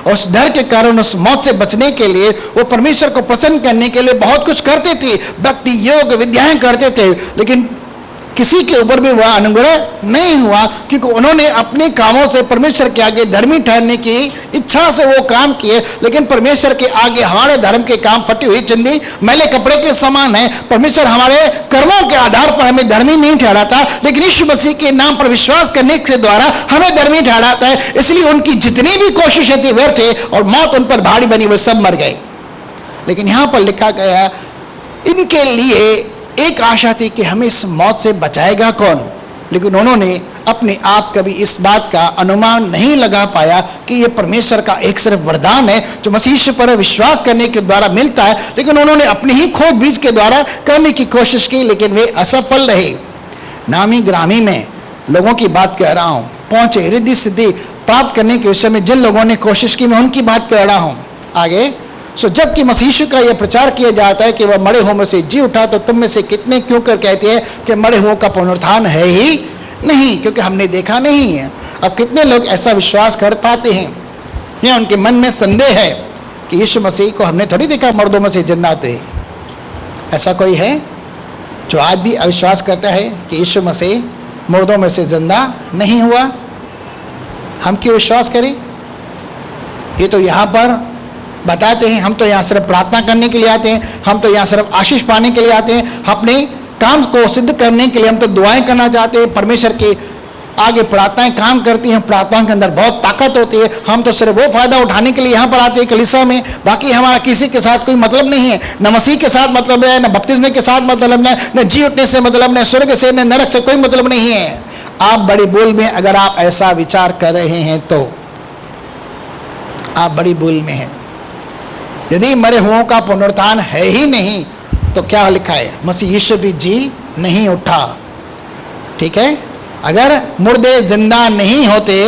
उस डर के कारण, उस मौत से बचने के लिए वो परमेश्वर को प्रसन्न करने के लिए बहुत कुछ करते थे, भक्ति, योग, विद्याएं करते थे, लेकिन किसी के ऊपर भी वह अनुग्रह नहीं हुआ, क्योंकि उन्होंने अपने कामों से परमेश्वर के आगे धर्मी ठहरने की इच्छा से वो काम किए, लेकिन परमेश्वर के आगे हमारे धर्म के काम फटी हुई चिंदी मैले कपड़े के समान है। परमेश्वर हमारे कर्मों के आधार पर हमें धर्मी नहीं ठहराता, लेकिन यीशु मसीह के नाम पर विश्वास करने के द्वारा हमें धर्मी ठहराता है। इसलिए उनकी जितनी भी कोशिशें थी व्यर्थ थे और मौत उन पर भारी बनी, वे सब मर गए। लेकिन यहां पर लिखा गया, इनके लिए एक आशा थी कि हमें इस मौत से बचाएगा कौन, लेकिन उन्होंने अपने आप कभी इस बात का अनुमान नहीं लगा पाया कि यह परमेश्वर का एक सिर्फ वरदान है जो मसीह पर विश्वास करने के द्वारा मिलता है। लेकिन उन्होंने अपने ही खोज बीज के द्वारा करने की कोशिश की, लेकिन वे असफल रहे। नामी ग्रामी में लोगों की बात कह रहा हूं, पहुंचे रिद्धि सिद्धि प्राप्त करने के विषय में जिन लोगों ने कोशिश की, मैं उनकी बात कर रहा हूं। आगे जबकि मसीह का यह प्रचार किया जाता है कि वह मरे हुओं में से जी उठा, तो तुम में से कितने क्यों कर कहते हैं कि मरे हुओं का पुनरुत्थान है ही नहीं, क्योंकि हमने देखा नहीं है। अब कितने लोग ऐसा विश्वास कर पाते हैं या उनके मन में संदेह है कि यीशु मसीह को हमने थोड़ी देखा मर्दों में से जिंदा होते हैं? ऐसा कोई है जो आज भी अविश्वास करता है कि यीशु मसीह मुर्दों में से जिंदा नहीं हुआ? हम क्यों विश्वास करें? ये तो यहाँ पर बताते हैं, हम तो यहाँ सिर्फ प्रार्थना करने के लिए आते हैं, हम तो यहाँ सिर्फ आशीष पाने के लिए आते हैं, अपने काम को सिद्ध करने के लिए हम तो दुआएं करना चाहते हैं, परमेश्वर के आगे प्रार्थनाएं काम करती हैं, प्रार्थना के अंदर बहुत ताकत होती है, हम तो सिर्फ वो फायदा उठाने के लिए यहाँ पर आते हैं कलीसिया में। बाकी हमारा किसी के साथ कोई मतलब नहीं है, न मसीह के साथ मतलब है, न बपतिस्मे के साथ मतलब है, न जी उठने से मतलब, न स्वर्ग से, न नरक से कोई मतलब नहीं है। आप बड़ी भूल में, अगर आप ऐसा विचार कर रहे हैं तो आप बड़ी भूल में हैं। यदि मरे हुओं का पुनरुत्थान है ही नहीं तो क्या लिखा है? मसीह यीशु भी जी नहीं उठा। ठीक है, अगर मुर्दे जिंदा नहीं होते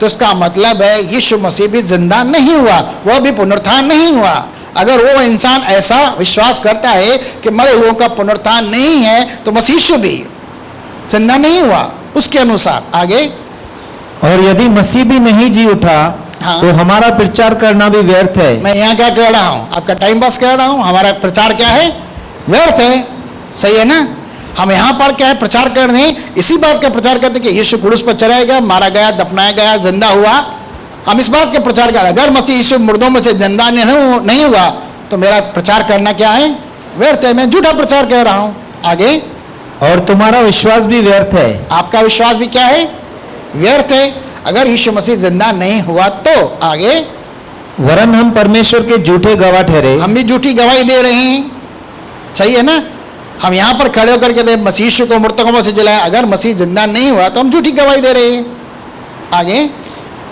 तो इसका मतलब है यीशु मसीह भी जिंदा नहीं हुआ, वह भी पुनरुत्थान नहीं हुआ। अगर वो इंसान ऐसा विश्वास करता है कि मरे हुओं का पुनरुत्थान नहीं है तो मसीह यीशु भी जिंदा नहीं हुआ उसके अनुसार। आगे, और यदि मसीह भी नहीं जी उठा, हाँ, तो हमारा प्रचार करना भी व्यर्थ है। मैं यहाँ क्या कह रहा हूँ? आपका टाइम पास कह रहा हूँ। हमारा प्रचार क्या है? व्यर्थ है। सही है ना? हम यहाँ पर क्या है? प्रचार कर रहे हैं, इसी बात का प्रचार करते हैं कि यीशु क्रूस पर चढ़ाया गया, मारा गया, दफनाया गया, जिंदा हुआ। हम इस बात का प्रचार कर रहे हैं। अगर मसीह यीशु मुर्दों में से जिंदा नहीं हुआ तो मेरा प्रचार करना क्या है? व्यर्थ है। मैं झूठा प्रचार कर रहा हूँ। आगे, और तुम्हारा विश्वास भी व्यर्थ है। आपका विश्वास भी क्या है? व्यर्थ है, अगर यीशु मसीह जिंदा नहीं हुआ तो। आगे, वरन हम परमेश्वर के झूठे गवाह ठहरे। हम भी झूठी गवाही दे रहे हैं। सही है ना? हम यहाँ पर खड़े होकर के मसीह यीशु को मृतकों में से जलाया, अगर मसीह जिंदा नहीं हुआ तो हम झूठी गवाही दे रहे हैं। आगे,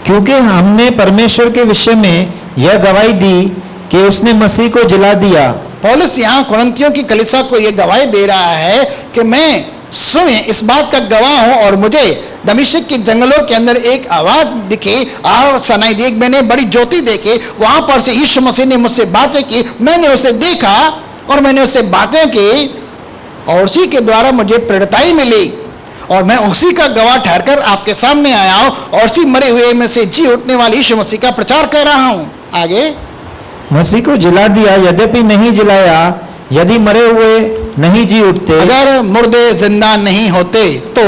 क्योंकि हमने परमेश्वर के विषय में यह गवाही दी कि उसने मसीह को जला दिया। पौलुस यहाँ कुरिन्थियों की कलीसिया को यह गवाही दे रहा है कि मैं स्वयं इस बात का गवाह हूं, और मुझे दमिश्क के जंगलों के अंदर एक आवाज दिखी, सुनाई दी, मैंने बड़ी ज्योति देखी, वहां पर से यीशु मसीह ने मुझसे बातें की, मैंने उसे देखा और मैंने उससे बातें की, और उसी के द्वारा मुझे प्रेरिताई मिली, और मैं उसी का गवाह ठहरकर आपके सामने आया हूं, और उसी मरे हुए में से जी उठने वाले यीशु मसीह का प्रचार कर रहा हूं। आगे, मसीह को जला दिया, यद्यपि नहीं जलाया, यदि मरे हुए नहीं जी उठते, अगर मुर्दे जिंदा नहीं होते तो,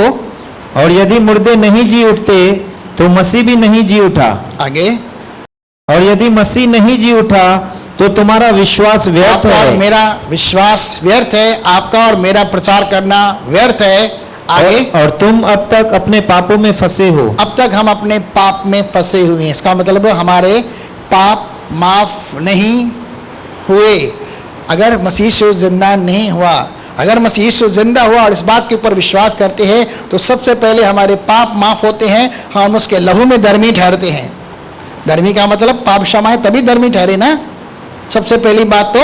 और यदि मुर्दे नहीं जी उठते तो मसीह भी नहीं जी उठा। आगे, और यदि मसीह नहीं जी उठा तो तुम्हारा विश्वास व्यर्थ है। और मेरा विश्वास व्यर्थ है, आपका और मेरा प्रचार करना व्यर्थ है। आगे, और तुम अब तक अपने पापों में फंसे हो। अब तक हम अपने पाप में फंसे हुए हैं। इसका मतलब हमारे पाप माफ नहीं हुए। अगर मसीह यीशु जिंदा नहीं हुआ, अगर मसीह यीशु जिंदा हुआ और इस बात के ऊपर विश्वास करते हैं तो सबसे पहले हमारे पाप माफ होते हैं, हम उसके लहू में धर्मी ठहरते हैं। धर्मी का मतलब पाप क्षमा है, तभी धर्मी ठहरे ना। सबसे पहली बात तो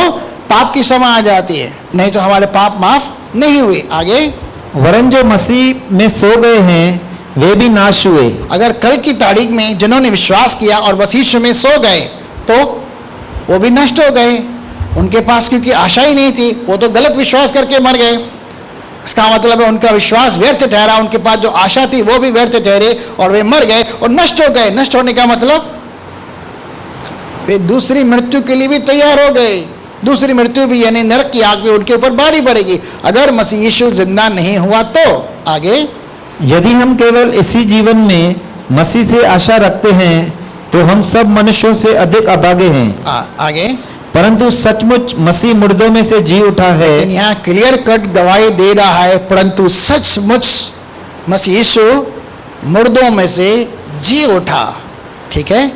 पाप की क्षमा आ जाती है, नहीं तो हमारे पाप माफ नहीं हुए। आगे, वरन जो मसीह में सो गए हैं वे भी नाश हुए। अगर कल की तारीख में जिन्होंने विश्वास किया और मसीह यीशु में सो गए तो वो भी नष्ट हो गए। उनके पास क्योंकि आशा ही नहीं थी, वो तो गलत विश्वास करके मर गए। इसका मतलब है उनका विश्वास व्यर्थ ठहरा, उनके पास जो आशा थी वो भी व्यर्थ ठहरे और वे मर गए और नष्ट हो गए। नष्ट होने का मतलब वे दूसरी मृत्यु के लिए भी तैयार हो गए। दूसरी मृत्यु भी यानी नरक की आग भी उनके ऊपर बारी पड़ेगी अगर मसीह यीशु जिंदा नहीं हुआ तो। आगे, यदि हम केवल इसी जीवन में मसीह से आशा रखते हैं तो हम सब मनुष्यों से अधिक अभागे हैं। आगे, परंतु सचमुच मसीह मुर्दों में से जी उठा है। यहाँ क्लियर कट गवाही दे रहा है, परंतु सचमुच मसीह यीशु मुर्दों में से जी उठा। ठीक है,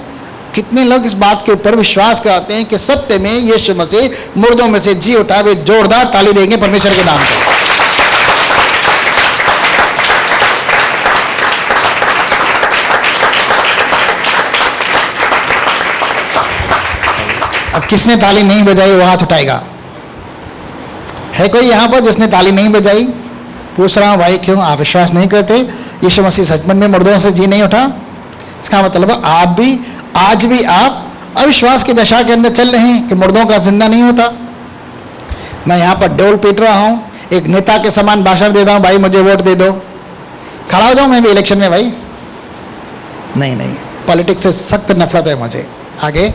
कितने लोग इस बात के ऊपर विश्वास करते हैं कि सत्य में यीशु मसीह मुर्दों में से जी उठा? वे जोरदार ताली देंगे परमेश्वर के नाम पे। अब किसने ताली नहीं बजाई वो हाथ उठाएगा। है कोई यहां पर जिसने ताली नहीं बजाई? पूछ रहा हूं भाई, क्यों आप विश्वास नहीं करते यीशु मसीह सचमुच में मुर्दों से जी नहीं उठा? इसका मतलब आप भी आज भी आप अविश्वास की दशा के अंदर चल रहे हैं कि मुर्दों का जिंदा नहीं होता। मैं यहाँ पर डोल पीट रहा हूँ, एक नेता के समान भाषण देता हूँ, भाई मुझे वोट दे दो, खड़ा हो जाऊँ मैं भी इलेक्शन में भाई? नहीं, पॉलिटिक्स से सख्त नफरत है मुझे। आगे,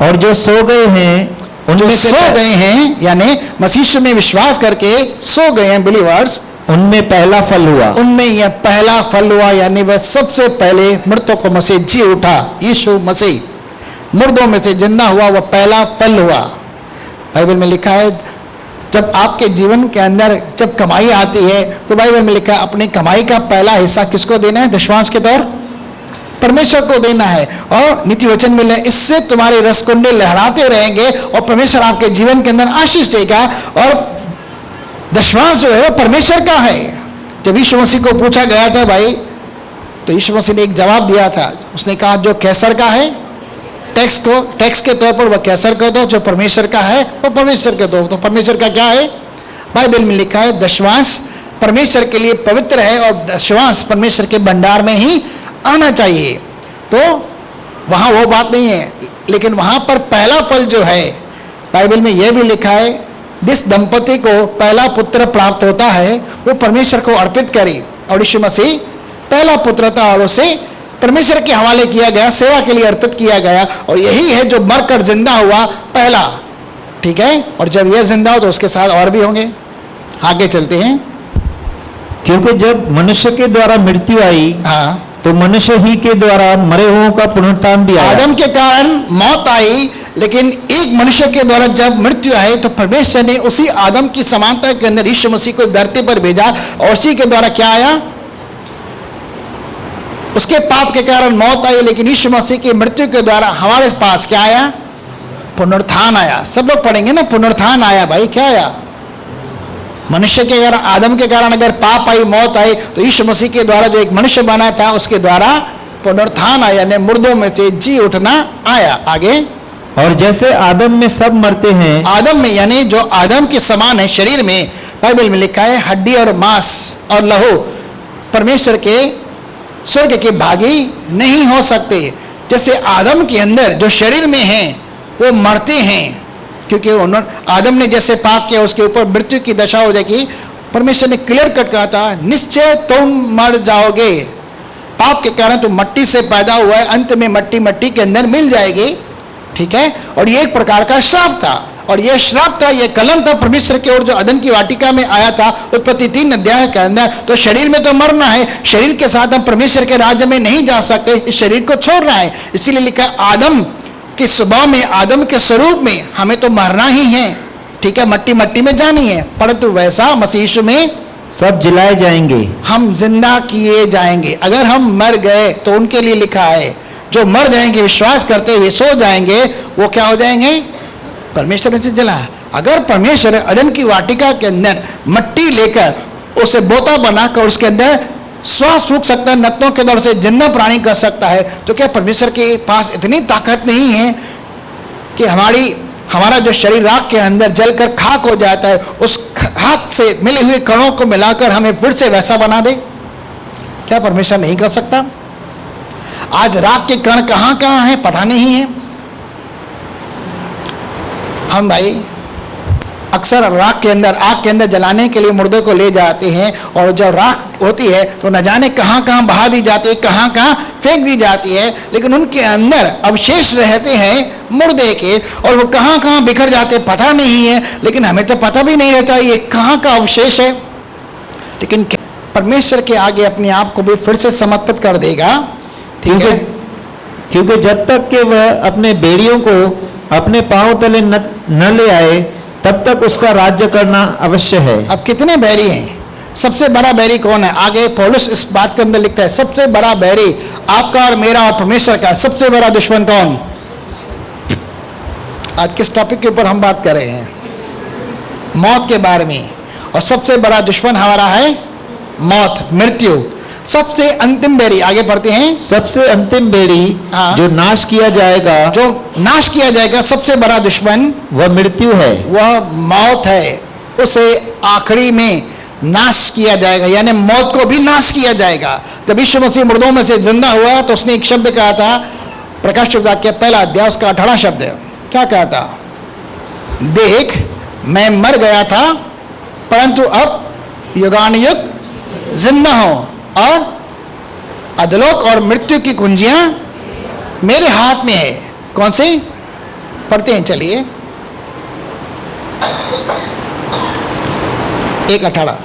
और जो सो गए हैं जो सो गए हैं यानी मसीह में विश्वास करके सो गए हैं बिलीवर्स, उनमें पहला फल हुआ। उनमें यह पहला फल हुआ, यानी वह सबसे पहले मृतों को मसीह जी उठा। यीशु मसीह मुर्दों में से जिंदा हुआ, वह पहला फल हुआ। बाइबल में लिखा है जब आपके जीवन के अंदर जब कमाई आती है तो बाइबल में लिखा है अपनी कमाई का पहला हिस्सा किसको देना है? दशमांश के तौर परमेश्वर को देना है। और नीति वचन में इससे तुम्हारे रसकुंडे लहराते रहेंगे और परमेश्वर आपके जीवन के अंदर आशीष देगा। और दशमांश जो है वो परमेश्वर का है। जब यीशु मसीह को पूछा गया था भाई, तो यीशु मसीह ने एक जवाब दिया था। उसने कहा जो कैसर का है टैक्स के तौर पर वह कैसर को दो, जो परमेश्वर का है वो परमेश्वर के दो। तो परमेश्वर का क्या है? बाइबल में लिखा है दशमांश परमेश्वर के लिए पवित्र है और दशमांश परमेश्वर के भंडार में ही आना चाहिए। तो वहाँ वो बात नहीं है, लेकिन वहाँ पर पहला फल जो है बाइबल में यह भी लिखा है जिस दंपति को पहला पुत्र प्राप्त होता है वो परमेश्वर को अर्पित करे। और यीशु मसीह पहला पुत्र था और उसे परमेश्वर के हवाले किया गया, सेवा के लिए अर्पित किया गया। और यही है जो मरकर जिंदा हुआ पहला। ठीक है, और जब यह जिंदा हो तो उसके साथ और भी होंगे। आगे चलते हैं। क्योंकि जब मनुष्य के द्वारा मृत्यु आई, हाँ, तो मनुष्य ही के द्वारा मरे हुओं का पुनरुत्थान भी आया। आदम के कारण मौत आई, लेकिन एक मनुष्य के द्वारा जब मृत्यु आई तो परमेश्वर ने उसी आदम की समानता के अंदर यीशु मसीह को धरती पर भेजा। और उसी के द्वारा क्या आया? उसके पाप के कारण मौत आई, लेकिन यीशु मसीह की मृत्यु के द्वारा हमारे पास क्या आया? पुनरुत्थान आया। सब लोग पढ़ेंगे ना, पुनरुत्थान आया। भाई क्या आया? मनुष्य के कारण, आदम के कारण अगर पाप आई, मौत आई, तो यीशु मसीह के द्वारा जो एक मनुष्य बना था उसके द्वारा पुनरुत्थान आया, यानी मुर्दों में से जी उठना आया। आगे, और जैसे आदम में सब मरते हैं, आदम में यानी जो आदम के समान है शरीर में, बाइबल में लिखा है हड्डी और मांस और लहू परमेश्वर के स्वर्ग के भागी नहीं हो सकते। जैसे आदम के अंदर जो शरीर में हैं वो मरते हैं, क्योंकि उन्होंने आदम ने जैसे पाप किया उसके ऊपर मृत्यु की दशा हो जाएगी। परमेश्वर ने क्लियर कट कहा था निश्चय तुम मर जाओगे, पाप के कारण तुम मट्टी से पैदा हुआ है, अंत में मट्टी मट्टी के अंदर मिल जाएगी। ठीक है, और ये एक प्रकार का श्राप था, और यह श्राप था, यह कलम था परमेश्वर की ओर जो अदन की वाटिका में आया था उत्पत्ति 3 अध्याय के अंदर। तो शरीर में तो मरना है, शरीर के साथ हम परमेश्वर के राज्य में नहीं जा सकते, इस शरीर को छोड़ना है। इसीलिए लिखा आदम के स्वभाव में, आदम के स्वरूप में हमें तो मरना ही है। ठीक है, मट्टी मट्टी में जानी है, परंतु वैसा मसीह यीशु में सब जिलाए जाएंगे, हम जिंदा किए जाएंगे। अगर हम मर गए तो उनके लिए लिखा है जो मर जाएंगे विश्वास करते हुए सो जाएंगे, वो क्या हो जाएंगे? परमेश्वर ने जला। अगर परमेश्वर अदन की वाटिका के अंदर मट्टी लेकर उसे बोता बनाकर उसके अंदर श्वास फूंक सकता है, नत्नों के द्वारा से जिंदा प्राणी कर सकता है, तो क्या परमेश्वर के पास इतनी ताकत नहीं है कि हमारी हमारा जो शरीर राख के अंदर जलकर खाक हो जाता है, उस खाक से मिले हुए कणों को मिलाकर हमें फिर से वैसा बना दे? क्या परमेश्वर नहीं कर सकता? आज राख के कण कहां कहां हैं पता नहीं है। हम भाई अक्सर राख के अंदर, आग के अंदर जलाने के लिए मुर्दे को ले जाते हैं, और जब राख होती है तो न जाने कहां कहां बहा दी जाती है, कहां कहां फेंक दी जाती है, लेकिन उनके अंदर अवशेष रहते हैं मुर्दे के, और वो कहां कहां बिखर जाते पता नहीं है। लेकिन हमें तो पता भी नहीं रहता ये कहां का अवशेष है। लेकिन परमेश्वर के आगे अपने आप को भी फिर से समर्पित कर देगा, ठीक है? क्योंकि जब तक कि वह अपने बेड़ियों को अपने पांव तले न ले आए, तब तक उसका राज्य करना अवश्य है। अब कितने बैरी हैं? सबसे बड़ा बैरी कौन है? आगे पौलुस इस बात के अंदर लिखता है, सबसे बड़ा बैरी आपका और मेरा और परमेश्वर का सबसे बड़ा दुश्मन कौन? आज किस टॉपिक के ऊपर हम बात कर रहे हैं? मौत के बारे में। और सबसे बड़ा दुश्मन हमारा है मौत, मृत्यु। सबसे अंतिम बेरी, आगे पढ़ते हैं, सबसे अंतिम बेड़ी जो नाश किया जाएगा, जो नाश किया जाएगा, सबसे बड़ा दुश्मन वह मृत्यु है, वह मौत है। उसे आखिरी में नाश किया जाएगा, यानी मौत को भी नाश किया जाएगा। जब यीशु मसीह मुर्दों में से जिंदा हुआ तो उसने एक शब्द कहा था, प्रकाश वाक्य पहला अध्याय उसका 18 शब्द है। क्या कहा था? देख मैं मर गया था परंतु अब युगानुयुग जिंदा हूं, और अधलोक और मृत्यु की कुंजियां मेरे हाथ में है। कौन सी? पढ़ते हैं, चलिए 1:18।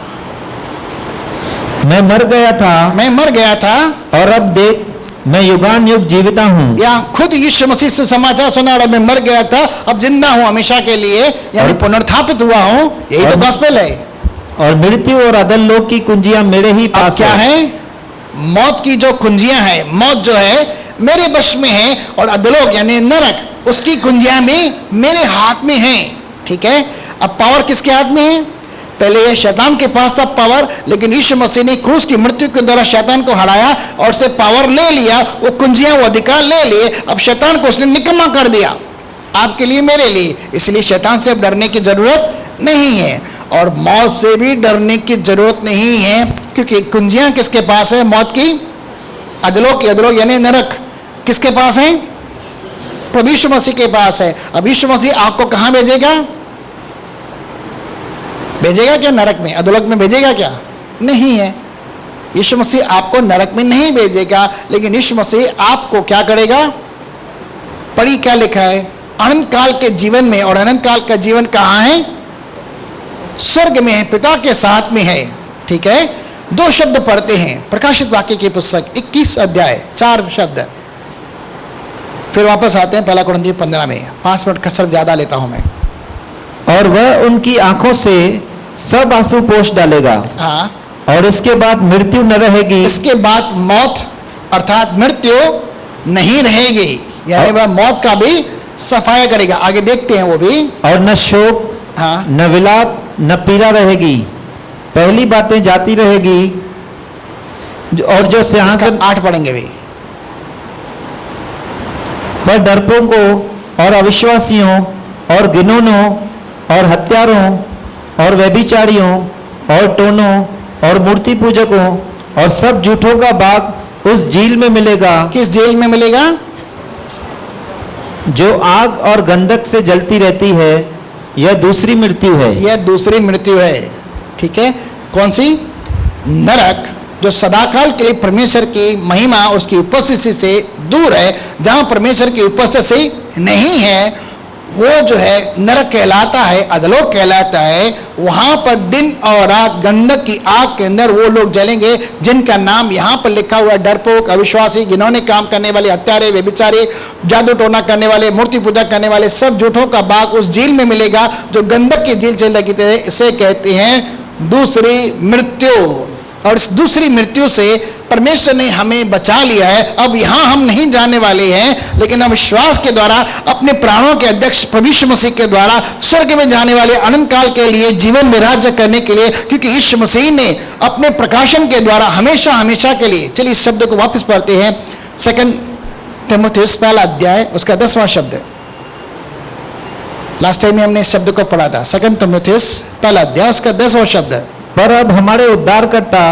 मैं मर गया था और अब देख मैं युगान युग जीविता हूँ। या खुद यीशु मसीह से समाचार सुना, और मैं मर गया था अब जिंदा हूँ हमेशा के लिए, यानी पुनरुत्थापित हुआ हूँ। यही तो गॉस्पेल है। और मृत्यु और अधोलोक की कुंजियां मेरे ही पास क्या है? मौत की जो कुंजियां हैं, मौत जो है मेरे वश में है, और अधोलोक यानी नरक उसकी कुंजियां भी मेरे हाथ में हैं, ठीक है? अब पावर किसके हाथ में है? पहले ये शैतान के पास था पावर, लेकिन यीशु मसीह ने क्रूस की मृत्यु के द्वारा शैतान को हराया और उससे पावर ले लिया, वो कुंजियां, वो अधिकार ले लिए। अब शैतान को उसने निकम्मा कर दिया आपके लिए, मेरे लिए। इसलिए शैतान से अब डरने की जरूरत नहीं है, और मौत से भी डरने की जरूरत नहीं है, क्योंकि कुंजियां किसके पास है? मौत की, अधोलोक यानी नरक किसके पास है? प्रभु यीशु मसीह के पास है। अब यीशु मसीह आपको कहां भेजेगा? भेजेगा क्या नरक में, अधोलोक में भेजेगा क्या? नहीं है। यीशु मसीह आपको नरक में नहीं भेजेगा, लेकिन यीशु मसीह आपको क्या करेगा? पढ़ी क्या लिखा है? अनंत काल के जीवन में, और अनंत काल का जीवन कहाँ है? स्वर्ग में है, पिता के साथ में है, ठीक है? 2 शब्द पढ़ते हैं, प्रकाशित वाक्य की पुस्तक 21 अध्याय 4 शब्द, फिर वापस आते हैं 1 कुरिन्थियों 15 में। 5 मिनट का सिर्फ ज्यादा लेता हूं मैं। और वह उनकी आंखों से सब आंसू पोंछ डालेगा। हाँ, और इसके बाद मृत्यु न रहेगी। इसके बाद मौत अर्थात मृत्यु नहीं रहेगी, यानी वह मौत का भी सफाया करेगा। आगे देखते हैं वो भी। और न शोक, हाँ, न विलाप, न पीड़ा रहेगी, पहली बातें जाती रहेगी। और जो सिंहासन, 8 पढ़ेंगे भी। पर डरपोकों और अविश्वासियों और घिनौनों और हत्यारों और व्यभिचारियों और टोनों और मूर्ति पूजकों और सब झूठों का भाग उस झील में मिलेगा। किस झील में मिलेगा? जो आग और गंधक से जलती रहती है, यह दूसरी मृत्यु है। यह दूसरी मृत्यु है, ठीक है? कौन सी? नरक, जो सदाकाल के लिए परमेश्वर की महिमा उसकी उपस्थिति से दूर है। जहां परमेश्वर की उपस्थिति नहीं है वो जो है नरक कहलाता है, अधोलोक कहलाता है। वहां पर दिन और रात गंधक की आग के अंदर वो लोग जलेंगे जिनका नाम यहाँ पर लिखा हुआ है, डरपोक, अविश्वासी, घिनौने काम करने वाले, हत्यारे, व्यभिचारी, जादू टोना करने वाले, मूर्ति पूजा करने वाले, सब झूठों का बाग उस झील में मिलेगा जो गंधक की झील से लगी है। इसे कहते हैं दूसरी मृत्यु। और इस दूसरी मृत्यु से परमेश्वर ने हमें बचा लिया है। अब यहाँ हम नहीं जाने वाले हैं, लेकिन हम विश्वास के द्वारा अपने प्राणों के अध्यक्ष प्रभु यीशु मसीह के द्वारा स्वर्ग में जाने वाले अनंत काल के लिए जीवन में राज्य करने के लिए, क्योंकि यीशु मसीह ने अपने प्रकाशन के द्वारा हमेशा हमेशा के लिए। चलिए इस शब्द को वापस पढ़ते हैं, 2 तीमुथियुस 1 अध्याय उसका 10वां शब्द। लास्ट टाइम में हमने इस शब्द को पढ़ा था, 2 तिमुथियुस पहला अध्याय उसका 10वां शब्द। पर अब हमारे उद्धारकर्ता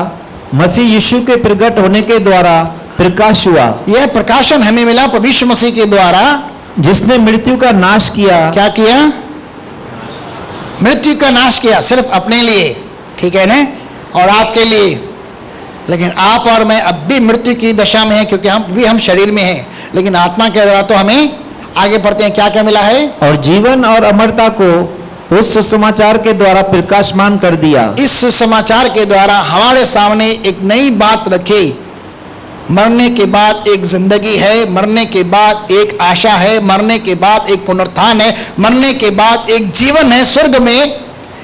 मसीह यीशु के प्रकट होने के द्वारा प्रकाश हुआ, यह प्रकाशन हमें मिला प्रभु यीशु मसीह के द्वारा, जिसने मृत्यु का नाश किया। क्या किया? मृत्यु का नाश किया, सिर्फ अपने लिए, ठीक है ना, और आपके लिए। लेकिन आप और मैं अब भी मृत्यु की दशा में हैं, क्योंकि हम शरीर में हैं, लेकिन आत्मा के द्वारा तो हमें आगे बढ़ते हैं। क्या क्या मिला है? और जीवन और अमरता को उस सुसमाचार के द्वारा प्रकाशमान कर दिया। इस सुसमाचार के द्वारा हमारे सामने एक नई बात रखी, मरने के बाद एक जिंदगी है, मरने के बाद एक आशा है, मरने के बाद एक पुनरुत्थान है, मरने के बाद एक जीवन है स्वर्ग में।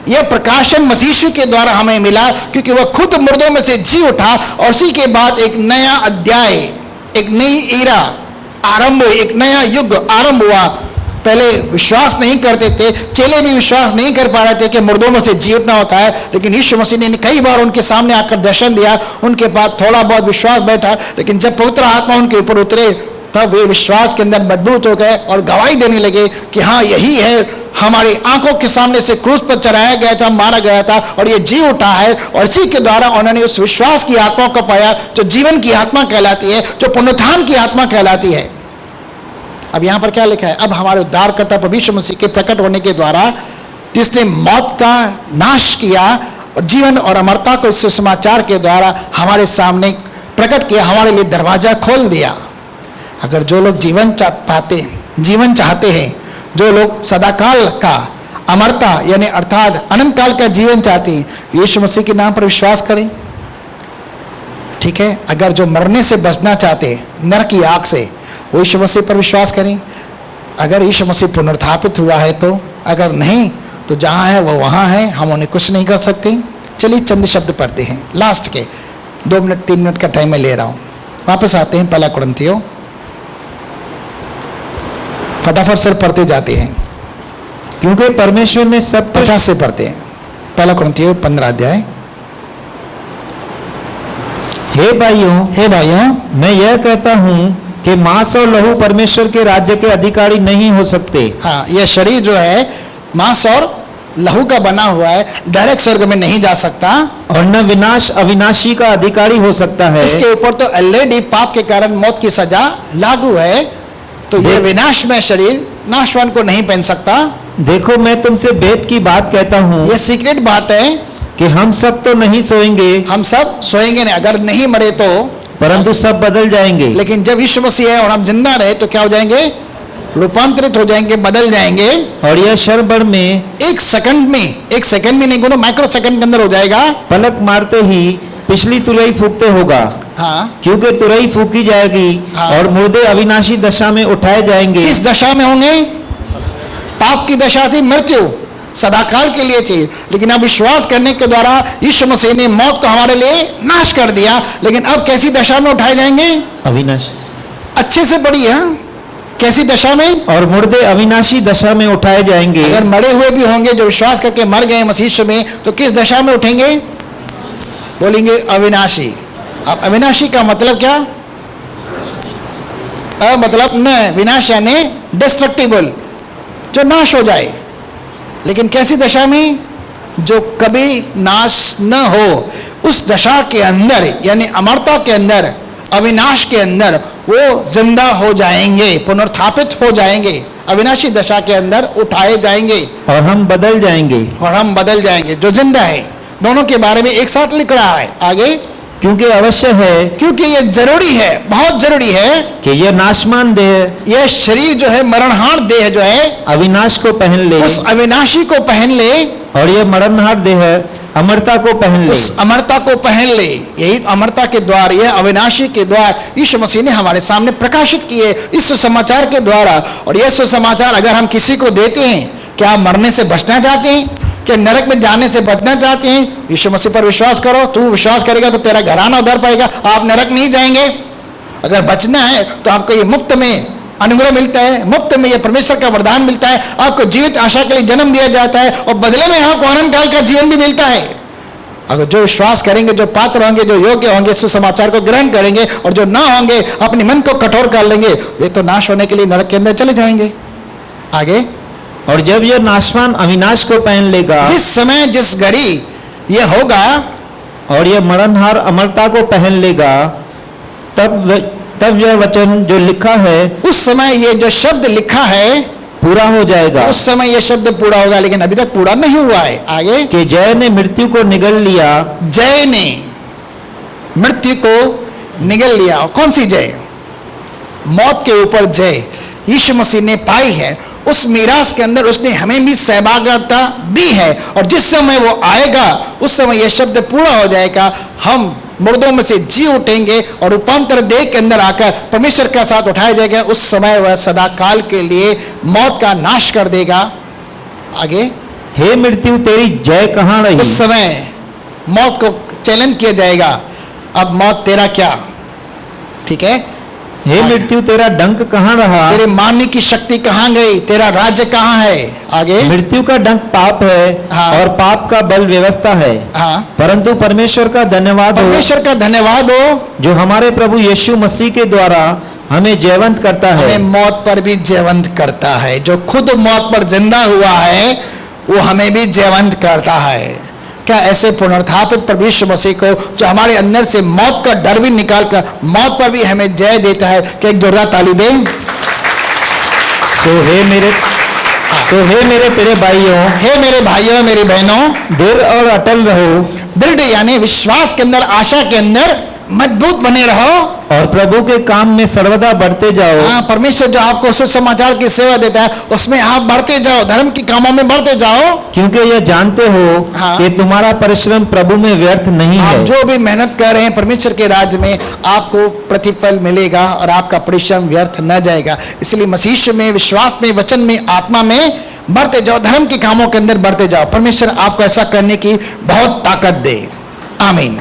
यह प्रकाशन मसीह यीशु के द्वारा हमें मिला, क्योंकि वह खुद मुर्दों में से जी उठा, और उसी के बाद एक नया अध्याय, एक नई एरा आरंभ हुई, एक नया युग आरंभ हुआ। पहले विश्वास नहीं करते थे, चेले भी विश्वास नहीं कर पा रहे थे कि मुर्दों में से जी उठना होता है, लेकिन यीशु मसीह ने कई बार उनके सामने आकर दर्शन दिया, उनके पास थोड़ा बहुत विश्वास बैठा, लेकिन जब पवित्र आत्मा उनके ऊपर उतरे तब वे विश्वास के अंदर मजबूत हो गए और गवाही देने लगे कि हाँ, यही है, हमारी आंखों के सामने से क्रूस पर चढ़ाया गया था, मारा गया था, और ये जी उठा है। और इसी के द्वारा उन्होंने उस विश्वास की आत्मा को पाया, जो जीवन की आत्मा कहलाती है, जो पुनरुत्थान की आत्मा कहलाती है। अब यहां पर क्या लिखा है? अब हमारे उद्धारकर्ता प्रभु यीशु मसीह के प्रकट होने के द्वारा, जिसने मौत का नाश किया और जीवन और अमरता को इस सुसमाचार के द्वारा हमारे सामने प्रकट किया, हमारे लिए दरवाजा खोल दिया। अगर जो लोग जीवन चाहते हैं, जो लोग सदाकाल का अमरता यानी अर्थात अनंत काल का जीवन चाहते हैं, यीशु मसीह के नाम पर विश्वास करें, ठीक है। अगर जो मरने से बचना चाहते हैं, नरक की आग से, वो यीशु मसीह पर विश्वास करें। अगर यीशु मसीह पुनरुत्थापित हुआ है तो, अगर नहीं तो जहां है वो वहां है, हम उन्हें कुछ नहीं कर सकते। चलिए चंद शब्द पढ़ते हैं, लास्ट के 2 मिनट 3 मिनट का टाइम मैं ले रहा हूं। वापस आते हैं 1 कुरिन्थियों, फटाफट से पढ़ते जाते हैं, क्योंकि परमेश्वर ने सब 50 से पढ़ते हैं। 1 कुरिन्थियों 15 अध्याय। हे भाइयों, मैं यह कहता हूं कि मांस और लहू परमेश्वर के राज्य के अधिकारी नहीं हो सकते। हाँ, यह शरीर जो है मांस और लहू का बना हुआ है, डायरेक्ट स्वर्ग में नहीं जा सकता, और न विनाश अविनाशी का अधिकारी हो सकता है। इसके ऊपर तो ऑलरेडी पाप के कारण मौत की सजा लागू है, तो यह विनाश में शरीर नाशवान को नहीं पहन सकता। देखो, मैं तुमसे भेद की बात कहता हूँ, यह सीक्रेट बात है कि हम सब तो नहीं सोएंगे, हम सब सोएंगे नहीं, अगर नहीं मरे तो, परंतु सब बदल जाएंगे। लेकिन जब यीशु मसीह है और हम जिंदा रहे तो क्या हो जाएंगे? रूपांतरित हो जाएंगे, बदल जाएंगे। और यह क्षण भर में, एक सेकंड में नहीं, कोनो माइक्रो सेकंड के अंदर हो जाएगा। पलक मारते ही पिछली तुरई फूकते होगा। हाँ, क्योंकि तुरई फूकी जाएगी, हाँ। और मुर्दे अविनाशी दशा में उठाए जाएंगे। किस दशा में होंगे? पाप की दशा थी, मृत्यु सदाकाल के लिए थी, लेकिन अब विश्वास करने के द्वारा यीशु मसीह ने मौत को हमारे लिए नाश कर दिया। लेकिन अब कैसी दशा में उठाए जाएंगे? अविनाश, अच्छे से पढ़िए, कैसी दशा में? और मुर्दे अविनाशी दशा में उठाए जाएंगे। अगर मरे हुए भी होंगे जो विश्वास करके मर गए मसीह में, तो किस दशा में उठेंगे? बोलेंगे अविनाशी। अब अविनाशी का मतलब क्या? मतलब न विनाश यानी डिस्ट्रक्टिबल, जो नाश हो जाए। लेकिन कैसी दशा में? जो कभी नाश न हो, उस दशा के अंदर यानी अमरता के अंदर, अविनाश के अंदर वो जिंदा हो जाएंगे, पुनरुत्थापित हो जाएंगे, अविनाशी दशा के अंदर उठाए जाएंगे, और हम बदल जाएंगे। जो जिंदा है, दोनों के बारे में एक साथ लिख रहा है आगे। क्योंकि अवश्य है, क्योंकि ये जरूरी है, बहुत जरूरी है कि यह नाशमान देह, यह शरीर जो है, मरणहार देह जो है, अविनाश को पहन ले, उस अविनाशी को पहन ले, और यह मरणहार देह अमरता को पहन ले, उस अमरता को पहन ले। यही अमरता के द्वार, यह अविनाशी के द्वार यीशु मसीह ने हमारे सामने प्रकाशित किए इस सुसमाचार के द्वारा। और यह सुसमाचार अगर हम किसी को देते हैं, क्या आप मरने से बचना चाहते हैं? क्या नरक में जाने से बचना चाहते हैं? यीशु मसीह पर विश्वास करो, तू विश्वास करेगा तो तेरा घराना उधर पाएगा, आप नरक नहीं जाएंगे। अगर बचना है तो आपको ये मुफ्त में अनुग्रह मिलता है, मुफ्त में ये परमेश्वर का वरदान मिलता है, आपको जीवित आशा के लिए जन्म दिया जाता है, और बदले में आपको अनंत काल का जीवन भी मिलता है। अगर जो विश्वास करेंगे, जो पात्र होंगे, जो योग्य होंगे, सुसमाचार को ग्रहण करेंगे, और जो ना होंगे, अपने मन को कठोर कर लेंगे, वे तो नाश होने के लिए नरक के अंदर चले जाएंगे। आगे और जब यह नाशवान अविनाश को पहन लेगा जिस समय जिस घड़ी ये होगा, और यह मरणहार अमरता को पहन लेगा, तब यह वचन जो लिखा है उस समय ये जो शब्द लिखा है पूरा हो जाएगा उस समय ये शब्द पूरा होगा। लेकिन अभी तक पूरा नहीं हुआ है। आगे, कि जय ने मृत्यु को निगल लिया। जय ने मृत्यु को निगल लिया। कौन सी जय? मौत के ऊपर जय यीशु मसीह ने पाई है। उस मीरास के अंदर उसने हमें भी सहभागिता दी है, और जिस समय वो आएगा उस समय यह शब्द पूरा हो जाएगा। हम मुर्दों में से जी उठेंगे और रूपांतर देह के अंदर आकर परमेश्वर के साथ उठाया जाएगा। उस समय वह सदा काल के लिए मौत का नाश कर देगा। आगे, हे मृत्यु तेरी जय कहाँ रही? उस समय मौत को चैलेंज किया जाएगा, अब मौत तेरा क्या? ठीक है, हे मृत्यु तेरा डंक कहाँ रहा? तेरे मारने की शक्ति कहाँ गई? तेरा राज्य कहाँ है? आगे, मृत्यु का डंक पाप है, हाँ। और पाप का बल व्यवस्था है। हाँ, परंतु परमेश्वर का धन्यवाद हो, परमेश्वर का धन्यवाद हो जो हमारे प्रभु यीशु मसीह के द्वारा हमें जयवंत करता है। हमें मौत पर भी जयवंत करता है। जो खुद मौत पर जिंदा हुआ है वो हमें भी जयवंत करता है। क्या ऐसे पुनरुत्थापित प्रभु यीशु मसीह को, जो हमारे अंदर से मौत का डर भी निकाल कर मौत पर भी हमें जय देता है, कि एक जोरदार ताली दें। सो हे मेरे प्रिय भाइयों, हे मेरे भाइयों, मेरी बहनों, दृढ़ और अटल रहो। दृढ़ यानी विश्वास के अंदर, आशा के अंदर मजबूत बने रहो, और प्रभु के काम में सर्वदा बढ़ते जाओ। हाँ, परमेश्वर जो आपको सुसमाचार की सेवा देता है उसमें आप बढ़ते जाओ, धर्म के कामों में बढ़ते जाओ, क्योंकि यह जानते हो हाँ। कि तुम्हारा परिश्रम प्रभु में व्यर्थ नहीं आप है। जो भी मेहनत कर रहे हैं परमेश्वर के राज्य में आपको प्रतिफल मिलेगा और आपका परिश्रम व्यर्थ न जाएगा। इसलिए मसीह में, विश्वास में, वचन में, आत्मा में बढ़ते जाओ, धर्म के कामों के अंदर बढ़ते जाओ। परमेश्वर आपको ऐसा करने की बहुत ताकत दे। आमीन।